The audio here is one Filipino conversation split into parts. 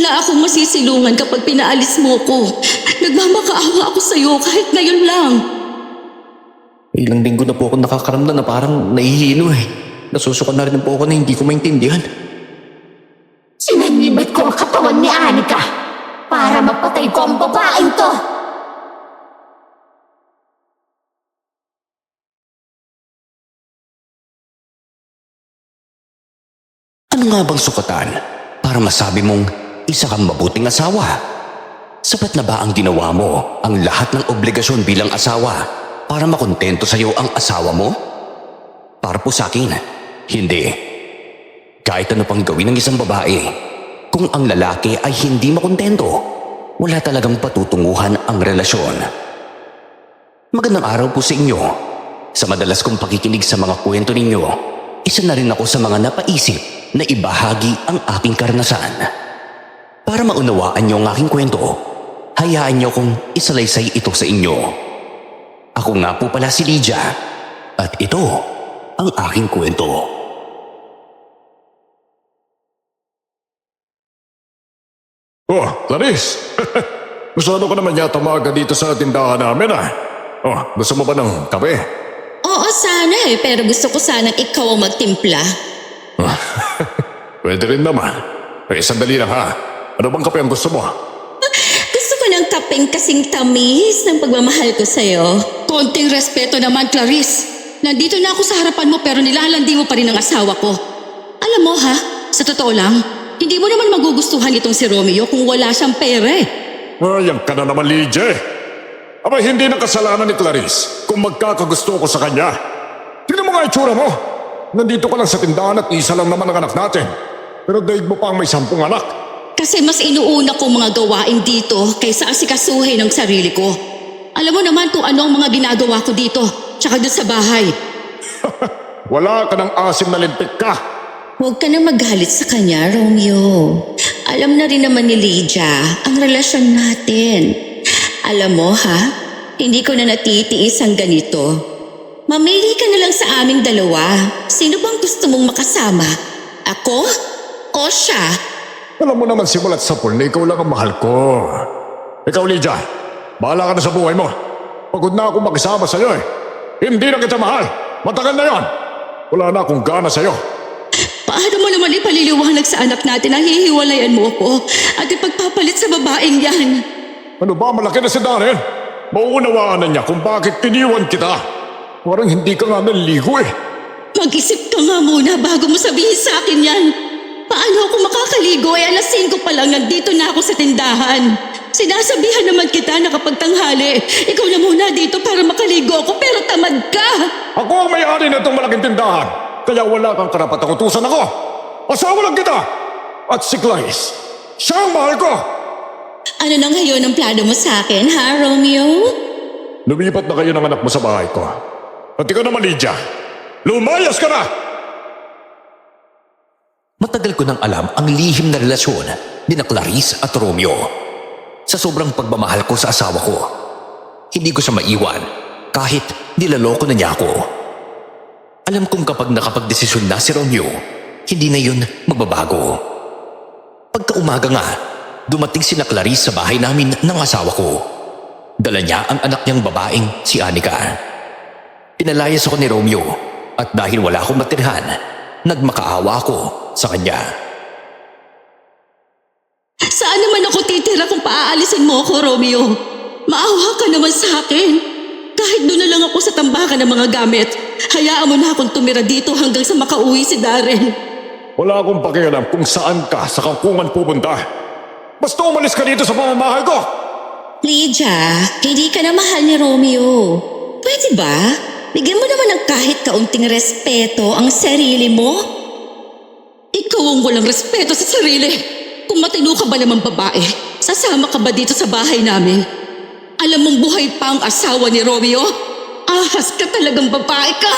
na akong masisilungan kapag pinaalis mo ko. Nagmamakaawa ako sa'yo kahit ngayon lang. Ilang linggo na po ako nakakaramdam na parang nahihilo eh. Nasusuka na rin po ako na hindi ko maintindihan. Sinanibat ko ang katawan ni Anika para mapatay ko ang babaeng to. Ano nga bang sukatan para masabi mong isa kang mabuting asawa? Sapat na ba ang ginawa mo ang lahat ng obligasyon bilang asawa para makontento sa'yo ang asawa mo? Para po sa akin, hindi. Kahit ano pang gawin ng isang babae, kung ang lalaki ay hindi makontento, wala talagang patutunguhan ang relasyon. Magandang araw po sa inyo. Sa madalas kong pakikinig sa mga kwento ninyo, isa na rin ako sa mga napaisip na ibahagi ang aking karanasan. Para maunawaan niyo ang aking kwento, hayaan niyo kong isalaysay ito sa inyo. Ako nga po pala si Lydia, at ito ang aking kwento. Oh, Clarice! Masyado ka naman yata maaga dito sa tindahan namin ah. Oh, gusto mo ba ng kape? Oo, sana pero gusto ko sanang ikaw ang magtimpla. Pwede rin naman. Sandali lang ha. Ano bang kape ang gusto mo? Gusto ko ng kapeng kasing tamis ng pagmamahal ko sa'yo. Konting respeto naman, Clarice. Nandito na ako sa harapan mo pero nilalandi mo pa rin ang asawa ko. Alam mo ha, sa totoo lang, hindi mo naman magugustuhan itong si Romeo kung wala siyang pera eh. Yan ka na naman, Lydia. Aba, hindi na kasalanan ni Clarice kung magkakagusto ko sa kanya. Tignan mo nga itsura mo. Nandito ka lang sa tindahan at isa lang naman ang anak natin. Pero daig mo pa ang may 10 anak. Kasi mas inuuna kong mga gawain dito kaysa asikasuhin ng sarili ko. Alam mo naman kung ano ang mga ginagawa ko dito, tsaka doon sa bahay. Wala ka ng asim na lintik ka. Huwag ka na magalit sa kanya, Romeo. Alam na rin naman ni Lydia ang relasyon natin. Alam mo ha, hindi ko na natitiis ang ganito. Mamili ka na lang sa aming dalawa. Sino bang gusto mong makasama? Ako? O siya? Alam mo naman simulat sa pool na ikaw lang ang mahal ko. Ikaw, Lydia, bahala ka na sa buhay mo. Pagod na ako makisama sa'yo eh. Hindi na kita mahal. Matagal na yon. Wala na akong gana sa'yo. Paano mo naman ipaliliwanag sa anak natin na hihiwalayan mo ako at ipagpapalit sa babaeng yan? Ano ba, malaki na si Darren? Mauunawaan na niya kung bakit iniwan kita. Parang hindi ka nga naligo eh. Mag-isip ka nga muna bago mo sabihin sa akin yan. Paano ako makakaligo ay alas 5 pa lang nandito na ako sa tindahan. Sinasabihan naman kita na kapag tanghali, ikaw na muna dito para makaligo ako pero tamad ka. Ako ang may-ari na itong malaking tindahan. Kaya wala kang karapatang utusan ako. Asawa lang kita. At si Clarice, siya ang mahal ko. Ano na ngayon ang plano mo sa akin, ha, Romeo? Lumipat na kayo ng anak mo sa bahay ko. At ikaw naman, Lydia, lumayas ka na! Matagal ko nang alam ang lihim na relasyon ni na Clarice at Romeo. Sa sobrang pagmamahal ko sa asawa ko, hindi ko siya maiwan kahit nilaloko na niya ako. Alam kong kapag nakapagdesisyon na si Romeo, hindi na yun magbabago. Pagkaumaga nga, dumating si na Clarice sa bahay namin ng asawa ko. Dala niya ang anak niyang babaeng si Anika. Pinalayas ako ni Romeo at dahil wala akong matirhan, nagmakaawa ako sa kanya. Saan naman ako titira kung paaalisin mo ako, Romeo? Maawa ka naman sa akin. Kahit doon na lang ako sa tambakan ng mga gamit, hayaan mo na akong tumira dito hanggang sa makauwi si Darren. Wala akong pakialam kung saan ka sa kangkungan pupunta. Basta umalis ka dito sa pamamahay ko! Lydia, hindi ka na mahal ni Romeo. Pwede ba? Bigyan mo naman ng kahit kaunting respeto ang sarili mo. Ikaw ang walang respeto sa sarili. Kung matino ka ba naman babae, sasama ka ba dito sa bahay namin? Alam mong buhay pa ang asawa ni Romeo? Ahas ka talagang babae ka!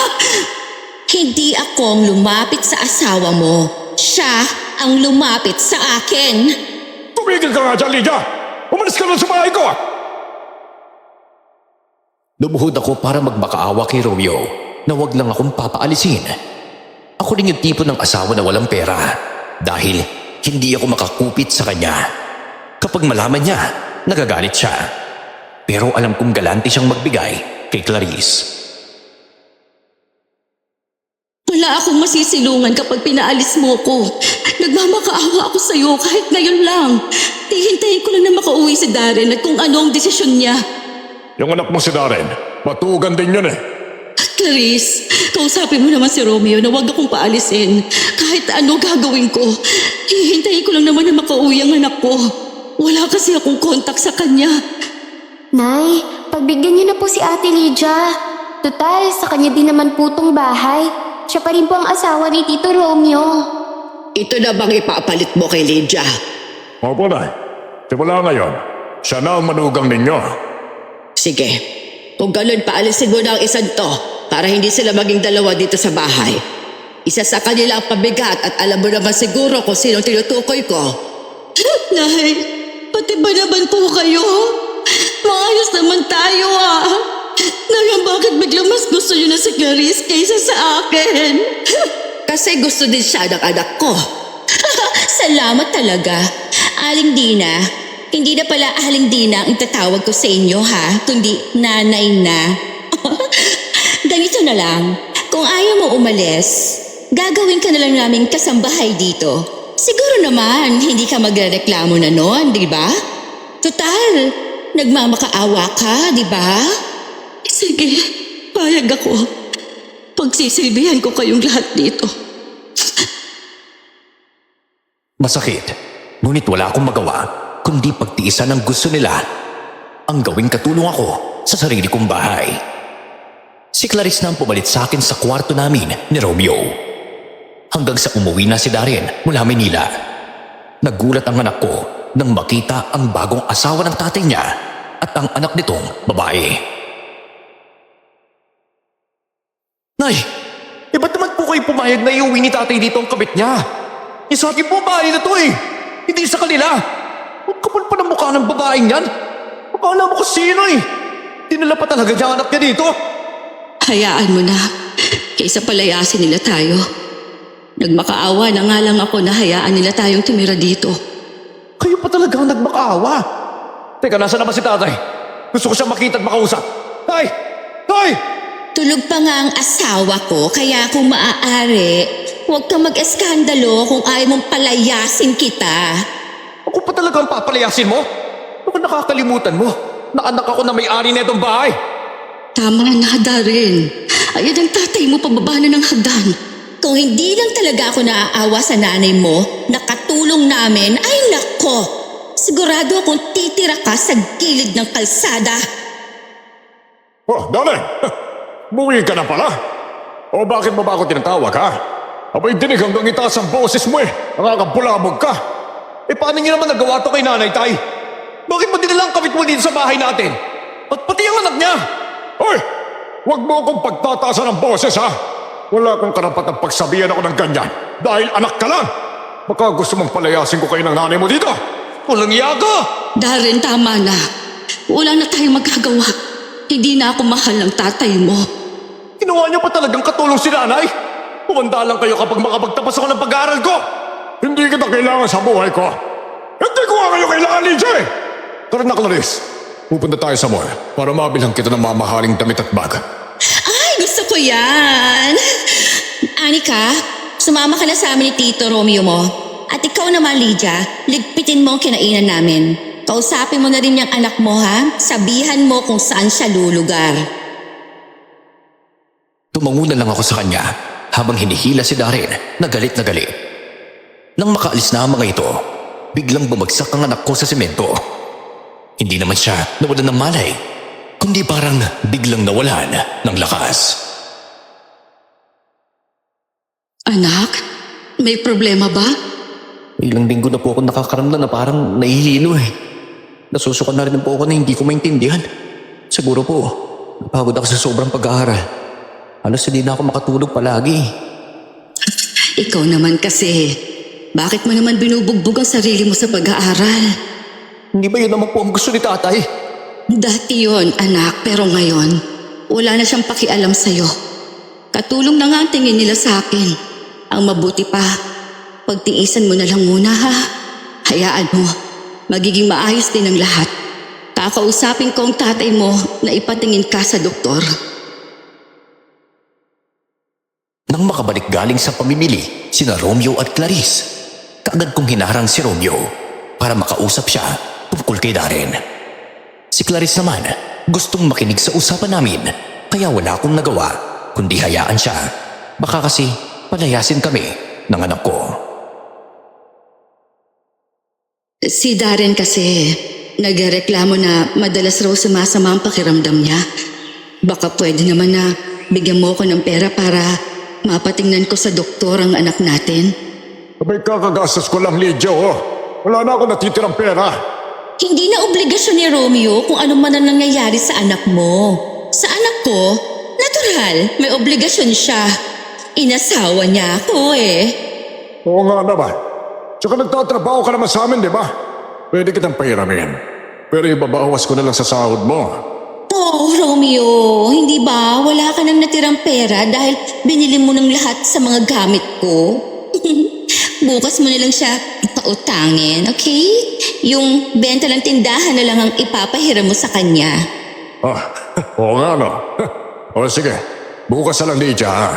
Hindi ako ang lumapit sa asawa mo. Siya ang lumapit sa akin. Tumigil ka nga dyan, Lydia! Umalis ka na sa bahay ko! Lumuhod ako para magmakaawa kay Romeo na wag lang akong papaalisin. Ako rin yung tipo ng asawa na walang pera dahil hindi ako makakupit sa kanya. Kapag malaman niya, nagagalit siya. Pero alam kong galante siyang magbigay kay Clarice. Wala akong masisilungan kapag pinaalis mo ko. Nagmamakaawa ako sa'yo kahit ngayon lang. Hihintayin ko lang na makauwi si Darren at kung ano ang desisyon niya. Yung anak mo si Darren, matugan din yun eh. Clarice, kausapin mo naman si Romeo na huwag akong paalisin. Kahit ano gagawin ko, hihintayin ko lang naman na makauwi ang anak ko. Wala kasi akong kontak sa kanya. Nay, pagbigyan niyo na po si Ate Lydia. Total, sa kanya din naman po tong bahay. Siya pa rin po ang asawa ni Tito Romeo. Ito na bang ipapalit mo kay Lydia? Opo, Nay. Simula ngayon, siya na ang manugang ninyo. Sige, kung ganun paalisin mo na ang isang to para hindi sila maging dalawa dito sa bahay. Isa sa kanila ang pabigat at alam mo naman siguro kung sinong tinutukoy ko. Nay, pati ba naman po kayo? Maayos naman tayo Ngayon bakit biglang mas gusto niyo na si Clarice kaysa sa akin? Kasi gusto din siya ng anak ko. Salamat talaga. Aling Dina, hindi na pala Aling Dina ang itatawag ko sa inyo kundi nanay na. Ganito na lang, kung ayaw mo umalis, gagawin ka na lang namin kasambahay dito. Siguro naman, hindi ka magrereklamo na noon, di ba? Total, nagmamakaawa ka, di ba? Sige, payag ako. Pagsisilbihan ko kayong lahat dito. Masakit, ngunit wala akong magawa kundi pagtiisan ang gusto nila. Ang gawing katulong ako sa sarili kong bahay. Si Clarice na ang pumalit sa akin sa kwarto namin ni Romeo. Hanggang sa umuwi na si Darren mula Manila. Nagulat ang anak ko nang makita ang bagong asawa ng tatay niya at ang anak nitong babae. Nay, ba't naman po kayo pumayag na iuwi ni tatay dito ang kabit niya? Sa akin po bahay na to hindi sa kanila. Ang kapal pa ng mukha ng babaeng yan. Akala mo kung sino Dinala pa talaga niya ang anak niya dito. Hayaan mo na, kaysa palayasin nila tayo. Nagmakaawa na nga lang ako na hayaan nila tayong tumira dito. Kayo pa talaga ang nagmakaawa. Teka, nasa na ba si tatay? Gusto ko siyang makita at makausap. Tay! Tay! Tulog pa nga ang asawa ko, kaya kung maaari, huwag kang mag-eskandalo kung ayaw mong palayasin kita. Ako pa talaga ang papalayasin mo? Baka nakakalimutan mo na anak ako na may-ari na itong bahay. Tama na, Darren. Ayun ang tatay mo pababa na ng hagdan. Kung hindi lang talaga ako naaawa sa nanay mo, nakatulong namin, ay nako! Sigurado akong titira ka sa gilid ng kalsada. Oh, Darren! Buwi ka na pala? O bakit mo ba ako tinatawag, Abay, dinig hanggang itaas ang boses mo Nakakabulabog ka. Paano niyo naman nagawa to kay nanay, tay? Bakit mo dinala ang kabit mo dito sa bahay natin? At pati ang anak niya? Hoy! Huwag mo akong pagtataasan ng boses, Wala kang karapatang pagsabihan ako ng ganyan dahil anak ka lang. Baka gusto mong palayasin ko kayo ng nanay mo dito. Walang iyaga! Darren, tama na. Wala na tayong magagawa. Hindi na ako mahal ng tatay mo. Ginawa niyo pa talagang katulong si nanay? Pumanda lang kayo kapag makapagtapos ako ng pag-aaral ko. Hindi kita kailangan sa buhay ko. Hindi ko nga kayo kailangan, Lydia! Tara na, Clarice. Pupunta tayo sa mall para mabilhan kita ng mamahaling damit at bag. Ay, gusto ko yan! Anika, sumama ka na sa amin ni Tito Romeo mo. At ikaw naman, Lydia, ligpitin mo ang kinainan namin. Kausapin mo na rin yung anak mo, Sabihan mo kung saan siya lulugar. Tumango na lang ako sa kanya habang hinihila si Darren na galit na galit. Nang makaalis na ang mga ito, biglang bumagsak ang anak ko sa semento. Hindi naman siya nawalan ng malay, kundi parang biglang nawalan ng lakas. Anak, may problema ba? Ilang linggo na po ako nakakaramdam na parang nahihilo Nasusukan na rin po ako na hindi ko maintindihan. Siguro po, napagod ako sa sobrang pag-aaral. Halos hindi na ako makatulog palagi. Ikaw naman kasi, bakit mo naman binubugbog ang sarili mo sa pag-aaral? Hindi ba yun naman po ang gusto ni tatay? Dati yon, anak, pero ngayon, wala na siyang pakialam sa'yo. Katulong na nga ang tingin nila sa akin. Ang mabuti pa, pagtiisan mo na lang muna ha. Hayaan mo, magiging maayos din ang lahat. Kakausapin ko ang tatay mo na ipatingin ka sa doktor. Nang makabalik galing sa pamimili, sina Romeo at Clarice, kaagad kong hinarang si Romeo para makausap siya tungkol kay Darren. Si Clarice naman, gustong makinig sa usapan namin, kaya wala akong nagawa, kundi hayaan siya. Baka kasi palayasin kami ng anak ko. Si Darren kasi nagreklamo na madalas raw sumasama ang pakiramdam niya. Baka pwede naman na bigyan mo ko ng pera para mapatingnan ko sa doktor ang anak natin. Abay kakagastos ko lang, Lydia, oh. Wala na ako natitirang pera. Hindi na obligasyon ni Romeo kung ano man ang nangyayari sa anak mo. Sa anak ko, natural, may obligasyon siya. Inasawa niya ako eh. Oo nga naman. Tsaka nagtatrabaho ka naman sa amin, di ba? Pwede kitang pahiramin. Pero ibabawas ko na lang sa sahod mo. Oh, Romeo, hindi ba wala ka nang natirang pera dahil binili mo ng lahat sa mga gamit ko? Bukas mo na lang siya pautangin, okay? Yung benta ng tindahan na lang ang ipapahiram mo sa kanya. Ah, oo nga, no? O sige, bukas na lang, Lydia, ha?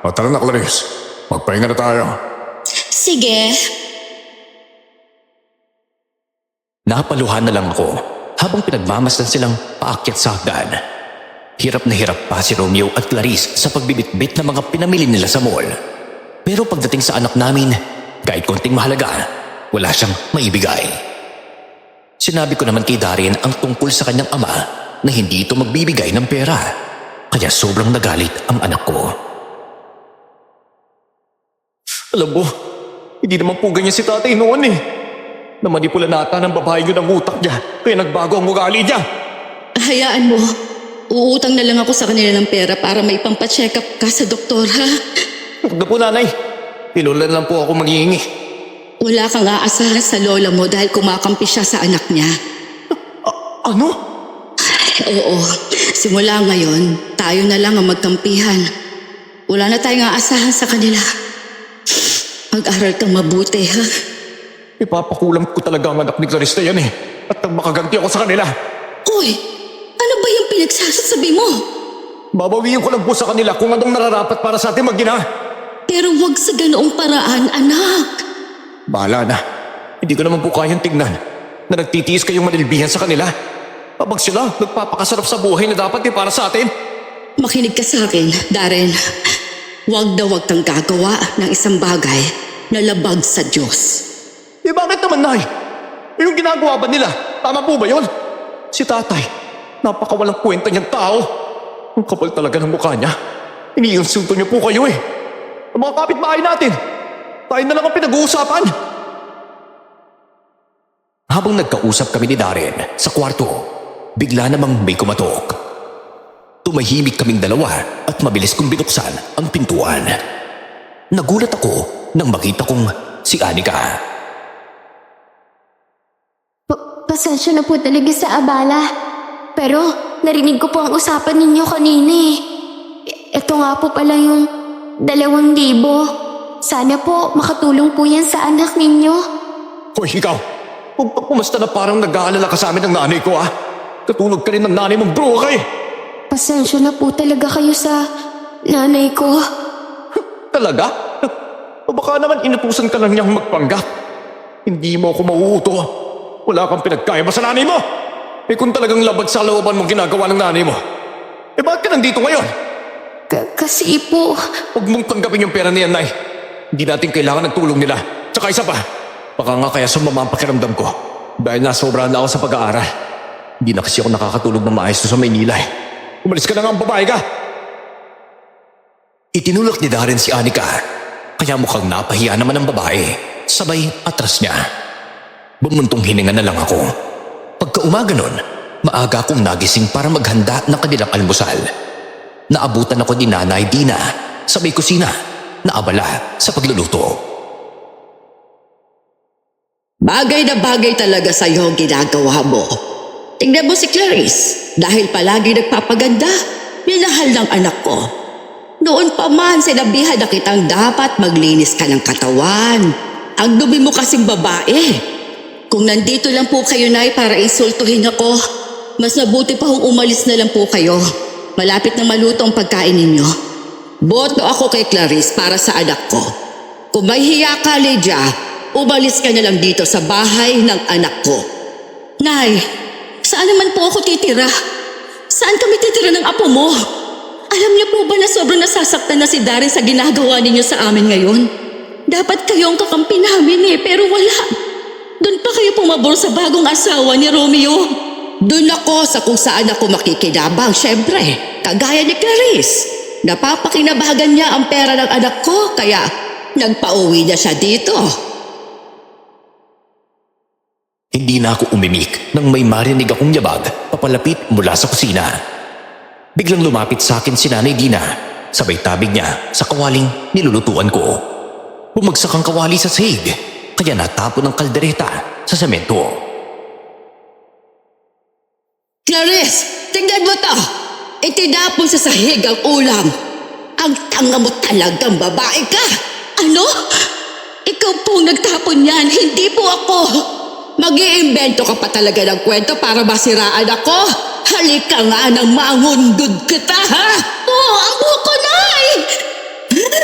O tara na, Clarice. Magpahinga na tayo. Sige. Napaluhan na lang ako habang pinagmamasdan silang paakyat sa hagdan. Hirap na hirap pa si Romeo at Clarice sa pagbibitbit ng mga pinamili nila sa mall. Pero pagdating sa anak namin, kahit konting mahalaga, wala siyang maibigay. Sinabi ko naman kay Darren ang tungkol sa kanyang ama na hindi ito magbibigay ng pera. Kaya sobrang nagalit ang anak ko. Alam mo, hindi naman po ganyan si tatay noon eh. Namanipula nata ng babae yun ang utak niya, kaya nagbago ang ugali niya. Hayaan mo. Uutang na lang ako sa kanila ng pera para may pampacheck up ka sa doktor, ha? Huwag na po, nanay. Ilola na lang po ako maghihingi. Wala kang aasahan sa lola mo dahil kumakampi siya sa anak niya. Ano? Oo, simula ngayon, tayo na lang ang magkampihan. Wala na tayong aasahan sa kanila. Mag-aral kang mabuti, ha? Ipapakulam ko talaga ang anak ni Clarice na yan eh. At nang makaganti ako sa kanila. Uy, ano ba yung pinagsasasabi mo? Babawiin ko lang po sa kanila kung anong nararapat para sa ating mag-ina. Pero wag sa ganoong paraan, anak. Bahala na. Hindi ko naman po kayang tignan na nagtitiis kayong manilbihan sa kanila. Habang sila, nagpapakasarap sa buhay na dapat para sa atin. Makinig ka sa akin, Darren. Wag na wag kang gagawa ng isang bagay na labag sa Diyos. Eh bakit naman, Nay? Yung ginagawa ba nila? Tama po ba yun? Si tatay, napakawalang kwenta niyang tao. Ang kapal talaga ng mukha niya. Iniinsulto niyo po kayo eh. Ang mga kapitbahay natin, tayo na lang ang pinag-uusapan. Habang nagkausap kami ni Darren sa kwarto, bigla namang may kumatok. Tumahimik kaming dalawa at mabilis kong binuksan ang pintuan. Nagulat ako nang makita kong si Anika. Pasensya na po talaga sa abala. Pero narinig ko po ang usapan ninyo kanina eh. Ito nga po pala yung 2,000. Sana po makatulong po yan sa anak ninyo. Hoy, ikaw! Huwag pa pumasta na parang nag-aalala ka sa amin ng nanay ko, ha? Katulog ka rin ng nanay mong bro kay! Pasensya na po talaga kayo sa nanay ko. Talaga? O baka naman inutusan ka lang niyang magpanggap. Hindi mo ako mauuto. Wala kang pinagkaya ba sa nanay mo? Eh kung talagang labad sa looban mong ginagawa ng nanay mo, eh bakit ka nandito ngayon? Kasi po... Huwag mong tanggapin yung pera niyan, Nay. Hindi natin kailangan ng tulong nila. Tsaka isa pa, baka nga kaya sumama ang pakiramdam ko dahil nasobrahan na ako sa pag-aaral. Hindi na kasi ako nakakatulog ng maayos sa Maynila eh. Umalis ka na nga ang babae ka! Itinulak ni Darren si Anika, kaya mukhang napahiya naman ang babae. Sabay atras niya. Bumuntong hininga na lang ako. Pagkaumaga nun, maaga akong nagising para maghanda ng kanilang almusal. Naabutan ako ni Nanay Dina sa may kusina na abala sa pagluluto. Bagay na bagay talaga sa'yo ang ginagawa mo. Tingnan mo si Clarice, dahil palagi nagpapaganda, minahal ng anak ko. Noon pa man sinabihan na kitang dapat maglinis ka ng katawan. Ang dumi mo kasing babae. Kung nandito lang po kayo, Nay, para insultuhin ako, mas mabuti pa kung umalis na lang po kayo. Malapit na maluto ang pagkain ninyo. Boto ako kay Clarice para sa anak ko. Kung may hiya ka, Lydia, umalis ka na lang dito sa bahay ng anak ko. Nay, saan naman po ako titira? Saan kami titira ng apo mo? Alam niyo po ba na sobrang nasasaktan na si Darren sa ginagawa ninyo sa amin ngayon? Dapat kayong kakampi namin pero wala. Doon pa kayo pumabor sa bagong asawa ni Romeo. Doon ako sa kung saan ako makikinabang, syempre. Kagaya ni Clarice. Napapakinabagan niya ang pera ng anak ko, kaya nagpauwi na siya dito. Hindi na ako umimik nang may marinig akong yabag papalapit mula sa kusina. Biglang lumapit sa akin si Nanay Dina, sabay tabig niya sa kawaling nilulutuan ko. Bumagsak ang kawali sa sahig, kaya natapon ang kaldereta sa semento. Clarice, tingnan mo to! Itinapon sa sahig ang ulam. Ang tanga mo talagang babae ka! Ano? Ikaw pong nagtapon yan, hindi po ako! Mag-iimbento ka pa talaga ng kwento para masiraan ako? Halika nga nang mangundod kita, ha? Oo, ang buhok ko, Nay!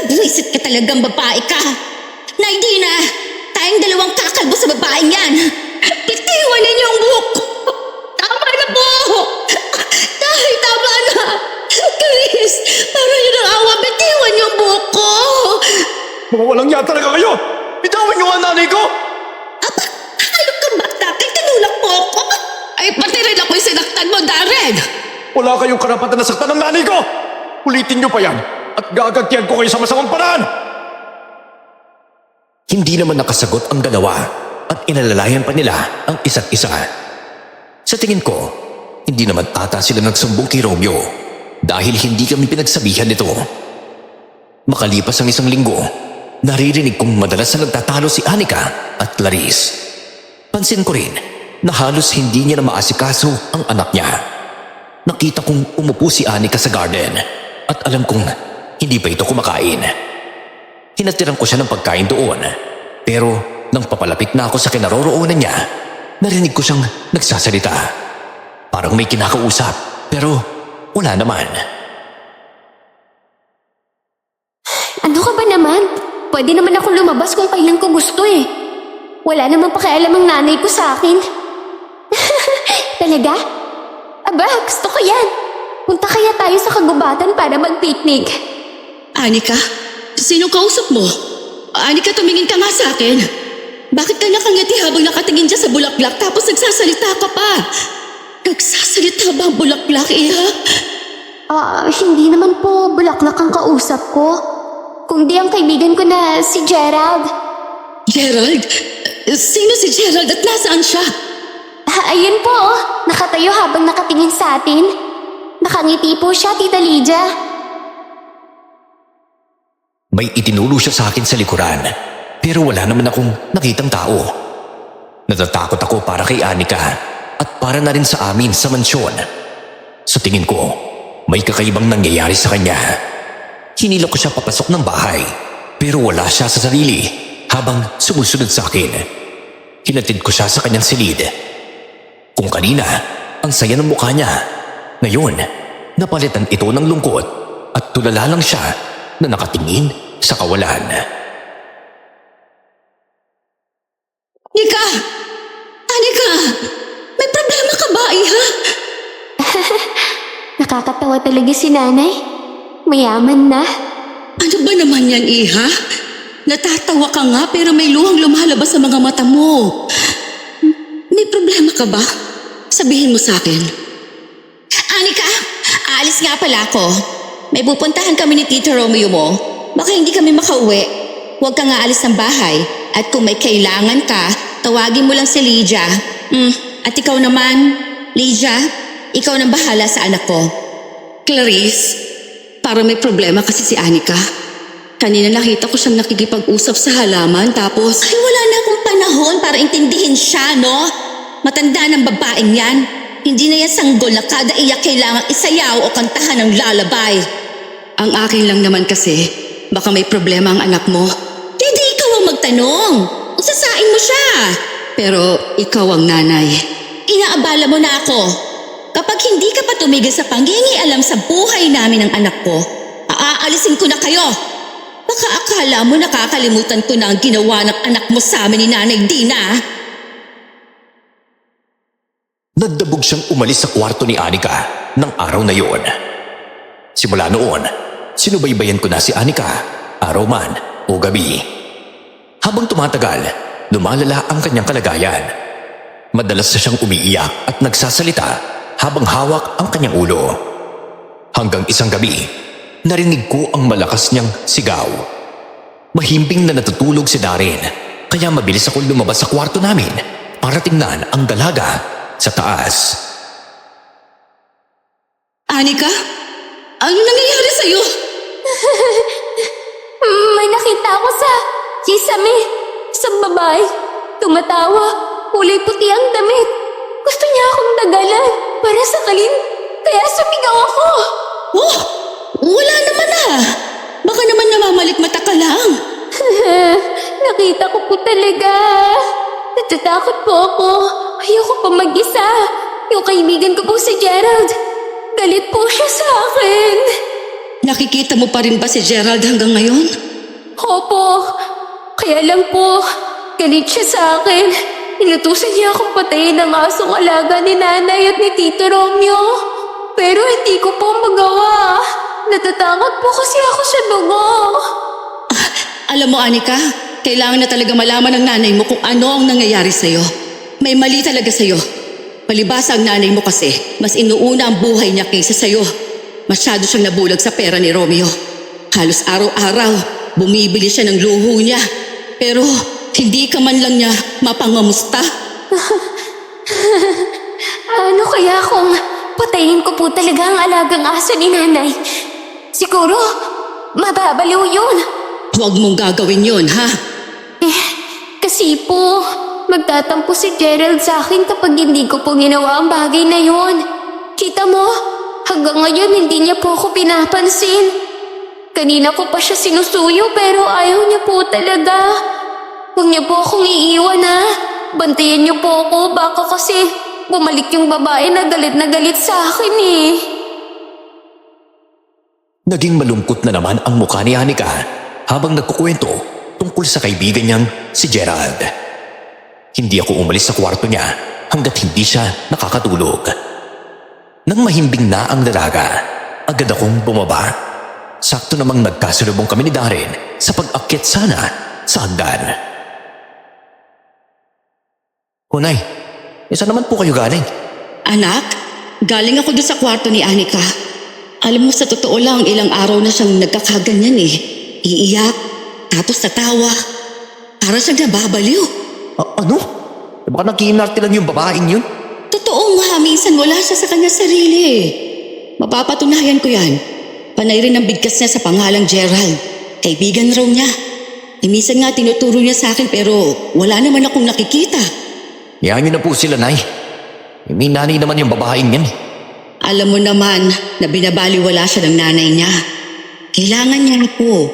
Buwisit ka talagang babae ka! Nay Dina, tayong dalawang kakalbo sa babaeng yan! Bitiwan ninyo ang buhok ko! Tama na po! Nay, tama na! Chris, para yun ang awa, bitiwan niyo ang buhok ko! Mga walang niya talaga kayo! Bitawan niyo ang nanay ko! Aba, halok kang bata, kay tinulak mo ako! Ay, pati rin ako yung sinaktan mo, Darren! Wala kayong karapatan na saktan ng nanay ko! Ulitin niyo pa yan at gagantihan ko kayo sa masamang paraan! Hindi naman nakasagot ang dalawa at inalalayan pa nila ang isa't isa. Sa tingin ko, hindi naman ata sila nagsumbong kay Romeo dahil hindi kami pinagsabihan nito. Makalipas ang isang linggo, naririnig kong madalas na nagtatalo si Anika at Clarice. Pansin ko rin na halos hindi niya na maasikaso ang anak niya. Nakita kong umupo si Anika sa garden at alam kong hindi pa ito kumakain. Hinatiran ko siya ng pagkain doon, pero nang papalapit na ako sa kinaroroonan niya, narinig ko siyang nagsasalita. Parang may kinakausap, pero wala naman. Ano ka ba naman? Pwede naman akong lumabas kung kailan ko gusto eh. Wala namang pakialam ang nanay ko sa akin. Talaga? Aba, gusto ko yan. Punta kaya tayo sa kagubatan para mag-picnic. Anika, sino kausap mo? Anika, tumingin ka nga sa akin. Bakit ka nakangiti habang nakatingin dyan sa bulaklak tapos nagsasalita ka pa? Nagsasalita ba ang bulaklak, Iha? Hindi naman po bulaklak ang kausap ko. Kundi ang kaibigan ko na si Gerald. Gerald? Sino si Gerald at nasaan siya? Ayun po, nakatayo habang nakatingin sa atin. Nakangiti po siya, Tita Lydia. May itinulo siya sa akin sa likuran, pero wala naman akong nakitang tao. Natatakot ako para kay Anika at para na rin sa amin sa mansyon. Sa tingin ko, may kakaibang nangyayari sa kanya. Hinila ko siya papasok ng bahay, pero wala siya sa sarili habang sumusunod sa akin. Hinatid ko siya sa kanyang silid. Kung kanina, ang saya ng mukha niya. Ngayon, napalitan ito ng lungkot at tulala lang siya na nakatingin sa kawalan. Nika! Anika! May problema ka ba, Iha? Nakakatawa talaga si nanay. Mayaman na. Ano ba naman yan, Iha? Natatawa ka nga pero may luhang lumalabas sa mga mata mo. May problema ka ba? Sabihin mo sa akin. Anika, aalis nga pala ako. May pupuntahan kami ni Tito Romeo mo. Baka hindi kami makauwi. Huwag ka nga alis ng bahay. At kung may kailangan ka, tawagin mo lang si Lydia. At ikaw naman, Lydia, ikaw nang bahala sa anak ko. Clarice, para may problema kasi si Anika. Kanina nakita ko siyang nakikipag-usap sa halaman tapos... Ay, wala na akong panahon para intindihin siya, no? Matanda ng babaeng yan. Hindi na yan sanggol na kada iyak kailangang isayaw o kantahan ng lalabay. Ang akin lang naman kasi, baka may problema ang anak mo. Hindi ikaw ang magtanong. Usasain mo siya. Pero ikaw ang nanay. Inaabala mo na ako. Kapag hindi ka pa tumigil sa pangingialam sa buhay namin ng anak ko, aalisin ko na kayo. Baka akala mo nakakalimutan ko na ang ginawa ng anak mo sa amin ni Nanay Dina. Nagdabog siyang umalis sa kwarto ni Anika ng araw na yon. Simula noon, sinubaybayan ko na si Anika, araw man o gabi. Habang tumatagal, lumalala ang kanyang kalagayan. Madalas na siyang umiiyak at nagsasalita habang hawak ang kanyang ulo. Hanggang isang gabi, narinig ko ang malakas niyang sigaw. Mahimbing na natutulog si Darren, kaya mabilis akong lumabas sa kwarto namin para tingnan ang dalaga sa taas. Anika, ano nangyayari sa'yo? May nakita ako sa kisame. Isang babae. Tumatawa. Kulay puti ang damit. Gusto niya akong dagalan para sakalin. Kaya sumigaw ako. Oh, wala naman ah. Baka naman namamalikmata ka lang. Nakita ko po talaga. Natatakot po ako. Ayoko pa mag-isa. Yung kaibigan ko po si Gerald. Galit po siya sa akin. Nakikita mo pa rin ba si Gerald hanggang ngayon? Opo. Kaya lang po, galit siya sa akin. Inutusan niya akong patayin ng asong alaga ni Nanay at ni Tito Romeo. Pero hindi ko po magawa. Natatakot po kasi ako sa dugo. Alam mo, Anika, kailangan na talaga malaman ng nanay mo kung ano ang nangyayari sa'yo. May mali talaga sa'yo. Palibasa ang nanay mo kasi, mas inuuna ang buhay niya kaysa sa'yo. Masyado siyang nabulag sa pera ni Romeo. Halos araw-araw, bumibili siya ng luho niya. Pero hindi ka man lang niya mapangamusta. Ano kaya kung patayin ko po talaga ang alagang aso ni Nanay? Siguro, mababaliw yun. Huwag mong gagawin yun, ha? Kasi po, magtatampo si Gerald sa akin kapag hindi ko po ginawa ang bagay na yun. Kita mo, hanggang ngayon hindi niya po ako pinapansin. Kanina ko pa siya sinusuyo pero ayaw niya po talaga. Huwag niya po akong iiwan ha. Bantayan niyo po ako baka kasi bumalik yung babae na galit sa akin eh. Naging malungkot na naman ang mukha ni Anika habang nagkukwento tungkol sa kaibigan niyang si Gerald. Hindi ako umalis sa kwarto niya hanggat hindi siya nakakatulog. Nang mahimbing na ang dalaga, agad akong bumaba. Sakto namang nagkasalubong kami ni Darren sa pag-akyat sana sa hagdan. Hunay, isa naman po kayo galing. Anak, galing ako doon sa kwarto ni Anika. Alam mo, sa totoo lang, ilang araw na siyang nagkakaganyan eh. Iiyak, tapos tatawa. Para siyang nababaliw. Ano? Baka nag-iinarte lang yung babaeng yun? Totoo nga, minsan wala siya sa kanya sarili eh. Mapapatunayan ko yan. Panay rin ang bigkas niya sa pangalang Gerald. Kaibigan raw niya. Minsan nga tinuturo niya sa akin pero wala naman akong nakikita. Yan yun na po sila, Nay. May nanay naman yung babaeng yan. Alam mo naman na binabaliwala siya ng nanay niya. Kailangan niya po.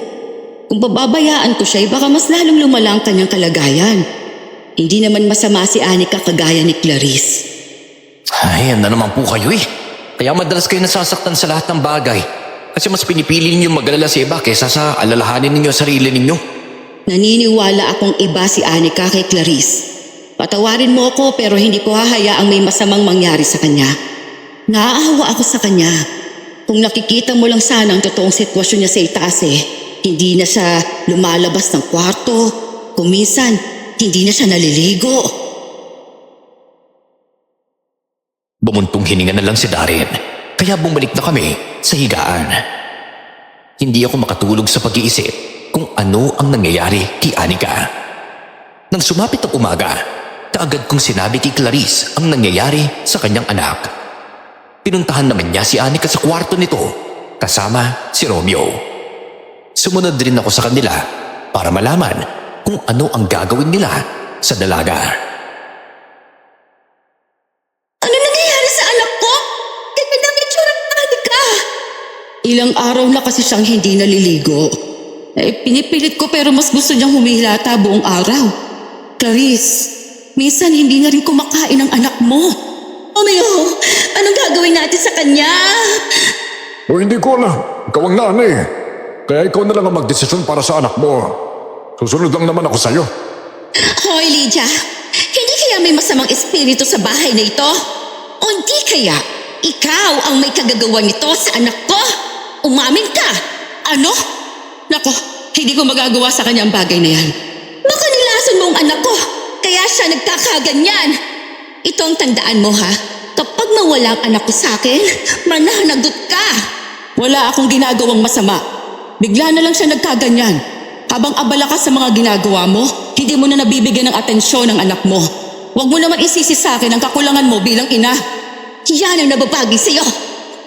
Kung pababayaan ko siya, baka mas lalong lumala ang kanyang kalagayan. Hindi naman masama si Anika kagaya ni Clarice. Ay, ano naman po kayo eh. Kaya madalas kayo nasasaktan sa lahat ng bagay. Kasi mas pinipili ninyo mag-alala sa iba kaysa sa alalahanin ninyo ang sarili ninyo. Naniniwala akong iba si Anika kay Clarice. Patawarin mo ako pero hindi ko hahayaang may masamang mangyari sa kanya. Naaawa ako sa kanya. Kung nakikita mo lang sana ang totoong sitwasyon niya sa itaas eh, hindi na siya lumalabas ng kwarto. Kung minsan, hindi na siya naliligo. Bumuntong hininga na lang si Darren, kaya bumalik na kami sa higaan. Hindi ako makatulog sa pag-iisip kung ano ang nangyayari kay Anika. Nang sumapit ang umaga, kaagad kong sinabi kay Clarice ang nangyayari sa kanyang anak. Pinuntahan naman niya si Anika sa kwarto nito, kasama si Romeo. Sumunod din ako sa kanila para malaman kung ano ang gagawin nila sa dalaga. Ano nangyayari sa anak ko? Ganda ng itsura ng Anika. Ilang araw na kasi siyang hindi naliligo. Pinipilit ko pero mas gusto niyang humihilata buong araw. Clarice, minsan hindi na rin kumakain ang anak mo. Romeo, anong gagawin natin sa kanya? O hindi ko alam. Ikaw ang nanay. Kaya ikaw na lang ang magdesisyon para sa anak mo. Susunod lang naman ako sa'yo. Hoy, Lydia, hindi kaya may masamang espiritu sa bahay na ito? O hindi kaya ikaw ang may kagagawa nito sa anak ko? Umamin ka! Ano? Nako, hindi ko magagawa sa kanya ang bagay na yan. Baka nilason mo ang anak ko, kaya siya nagkakaganyan. Ito ang tandaan mo ha, kapag mawala ang anak ko sa akin, mananagot ka. Wala akong ginagawang masama. Bigla na lang siya nagkaganyan. Habang abala ka sa mga ginagawa mo, hindi mo na nabibigyan ng atensyon ng anak mo. Huwag mo naman isisi sa akin ang kakulangan mo bilang ina. Yan ang nababagi sa'yo.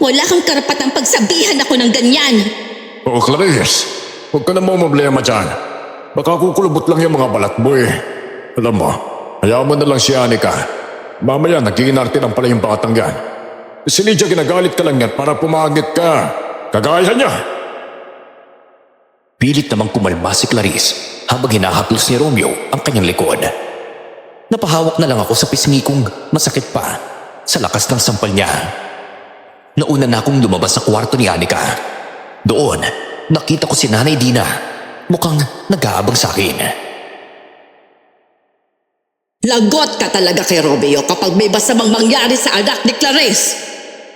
Wala kang karapatang pagsabihan ako ng ganyan. Oo, Clarice. Huwag ka na mo problema dyan. Baka kukulubot lang yung mga balat mo eh. Alam mo, hayaan mo na lang si Anika. Mamaya nag-iinarte lang pala yung batang yan. Si Lydia ginagalit ka lang yan para pumangit ka. Kagaya niya. Pilit namang kumalma si Clarice habang hinahaplos ni Romeo ang kanyang likod. Napahawak na lang ako sa pisngi kong masakit pa sa lakas ng sampal niya. Nauna na akong lumabas sa kwarto ni Anika. Doon, nakita ko si Nanay Dina. Mukhang nag-aabang sa akin. Lagot ka talaga kay Romeo kapag may masamang mangyari sa anak ni Clarice.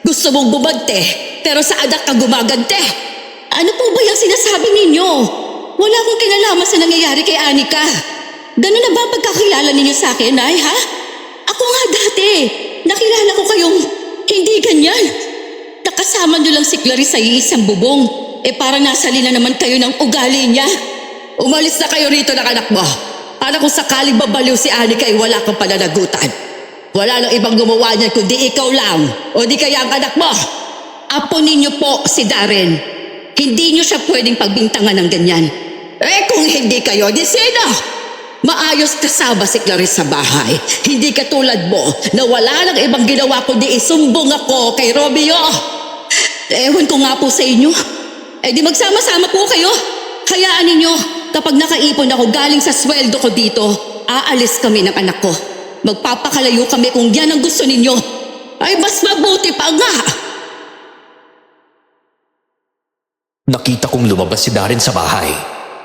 Gusto mong bumante, pero sa anak ka gumagante. Ano po ba yung sinasabi ninyo? Wala akong kinalaman sa nangyayari kay Anika. Gano'n na ba ang pagkakilala ninyo sa akin, Nay, ha? Ako nga dati, nakilala ko kayong hindi ganyan. Nakasama niyo lang si Clarice sa iisang bubong. Parang nasali na naman kayo ng ugali niya. Umalis na kayo rito ng anak mo. Para kung sakaling babaliw si Anika ay wala kang pananagutan. Wala nang ibang gumawa niyan kundi ikaw lang. O di kaya ang anak mo. Apo ninyo po si Darren. Hindi niyo siya pwedeng pagbintangan ng ganyan. Kung hindi kayo, di sino? Maayos kasama si Clarice sa bahay. Hindi katulad mo na wala nang ibang ginawa kundi isumbong ako kay Romeo. Ewan ko nga po sa inyo. Di magsama-sama po kayo. Hayaan ninyo, kapag nakaipon ako galing sa sweldo ko dito, aalis kami ng anak ko. Magpapakalayo kami kung yan ang gusto ninyo. Ay mas mabuti pa nga. Nakita kong lumabas si Darren sa bahay.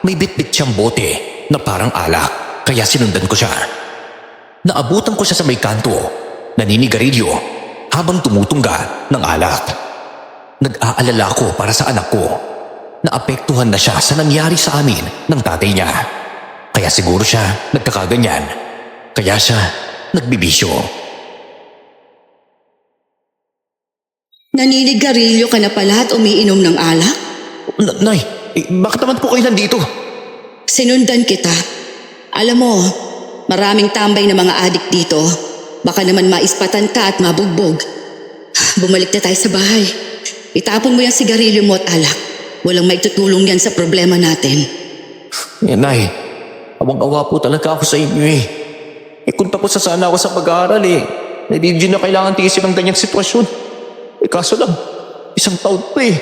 May bitbit siyang bote na parang alak, kaya sinundan ko siya. Naabutan ko siya sa may kanto, naninigarilyo, habang tumutungga ng alak. Nag-aalala ko para sa anak ko. Naapektuhan na siya sa nangyari sa amin ng tatay niya. Kaya siguro siya nagkakaganyan. Kaya siya nagbibisyo. Naninigarilyo ka na pala at umiinom ng alak? Nay, bakit naman po kayo nandito? Sinundan kita. Alam mo, maraming tambay na mga adik dito. Baka naman maispatan ka at mabugbog. Bumalik na tayo sa bahay. Itapon mo yung sigarilyo mo at alak. Walang may tutulong yan sa problema natin. Nay, awang-awa po talaga ako sa inyo eh. Kung tapos na sana ako sa pag-aaral eh. Hindi na kailangan tiisin ng ganyang sitwasyon. Kaso lang, 1 taon pa eh.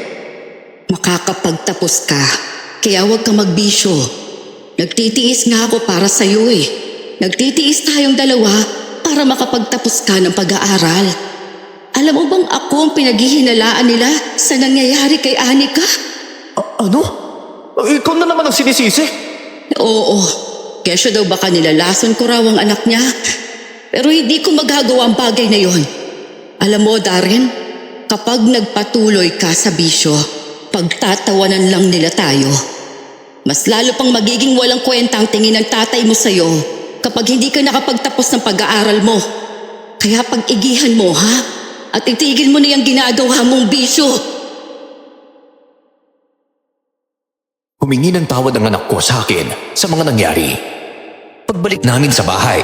Makakapagtapos ka, kaya huwag ka magbisyo. Nagtitiis nga ako para sa'yo eh. Nagtitiis tayong dalawa para makapagtapos ka ng pag-aaral. Alam mo bang ako ang pinaghihinalaan nila sa nangyayari kay Anika? Ano? Ikaw na naman ang sinisisi? Oo, kesyo daw baka nilalason ko raw ang anak niya. Pero hindi ko magagawa ang bagay na yon. Alam mo, Darren, kapag nagpatuloy ka sa bisyo, pagtatawanan lang nila tayo. Mas lalo pang magiging walang kwenta ang tingin ng tatay mo sa'yo kapag hindi ka nakapagtapos ng pag-aaral mo. Kaya pag-igihan mo, ha? At itigil mo na yung ginagawa mong bisyo. Humingi ng tawad ang anak ko sa akin sa mga nangyari. Pagbalik namin sa bahay,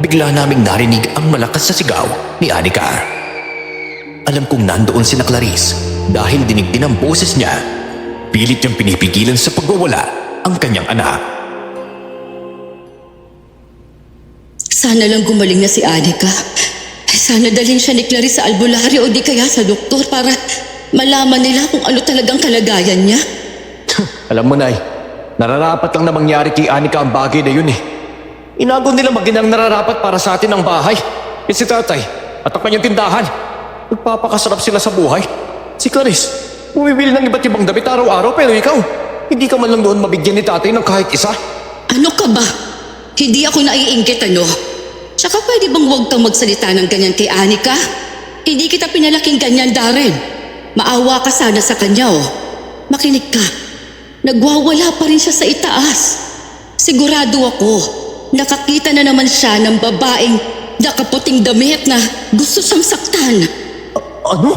bigla naming narinig ang malakas na sigaw ni Anika. Alam kong nandoon si Clarice dahil dinig din ang boses niya. Pilit niyang pinipigilan sa pagwawala ang kanyang anak. Sana lang gumaling na si Anika. Sana dalhin siya ni Clarice sa albularyo o di kaya sa doktor para malaman nila kung ano talagang kalagayan niya. Alam mo, Nay, nararapat lang na mangyari kay Anika ang bagay na yun eh. Inago nila maginang nararapat para sa atin ang bahay. Eh si tatay at ang kanyang tindahan. Nagpapakasarap sila sa buhay. Si Clarice, bumibili ng iba't ibang damit araw-araw pero ikaw, hindi ka man lang doon mabigyan ni tatay ng kahit isa. Ano ka ba? Hindi ako naiinggit ano? Tsaka pwede bang huwag kang magsalita ng ganyan kay Anika? Hindi kita pinalaking ganyan, Darren. Maawa ka sana sa kanya oh. Makinig ka. Nagwawala pa rin siya sa itaas. Sigurado ako, nakakita na naman siya ng babaeng nakaputing damit na gusto siyang saktan. Ano?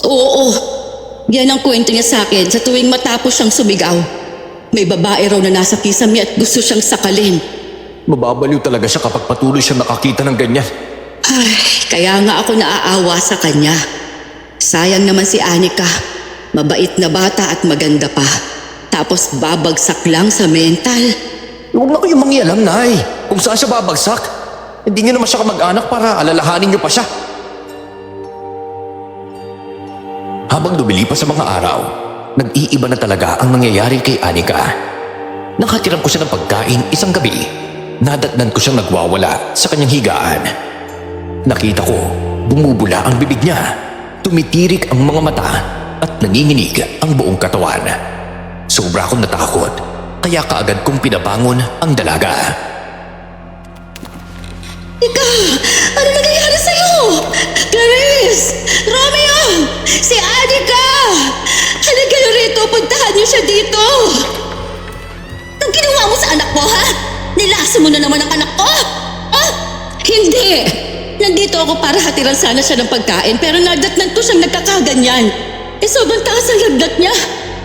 Oo, yan ang kwento niya sa akin sa tuwing matapos siyang sumigaw. May babae raw na nasa kisame at gusto siyang sakalin. Mababaliw talaga siya kapag patuloy siya nakakita ng ganyan. Ay, kaya nga ako naaawa sa kanya. Sayang naman si Anika. Mabait na bata at maganda pa. Tapos babagsak lang sa mental. Huwag na kayong mangialam, Nay. Kung saan siya babagsak, hindi niyo naman siya kamag-anak para alalahanin niyo pa siya. Habang lumilipas sa mga araw, nag-iiba na talaga ang nangyayari kay Anika. Nakatiram ko siya ng pagkain isang gabi. Nadatnan ko siyang nagwawala sa kanyang higaan. Nakita ko, bumubula ang bibig niya. Tumitirik ang mga mata at nanginginig ang buong katawan. Sobra akong natakot, kaya kaagad kong pinabangon ang dalaga. Ika, ano nangyayari sa'yo? Clarice! Romeo! Si Anika! Halika na rito, puntahan niyo siya dito! Anong ginawa mo sa anak mo, ha? Nilasa mo na naman ang anak ko? Ah! Hindi! Nandito ako para hatiran sana siya ng pagkain pero nadatnan ko siyang nagkakaganyan. Eh sobrang taas ang lagnat niya.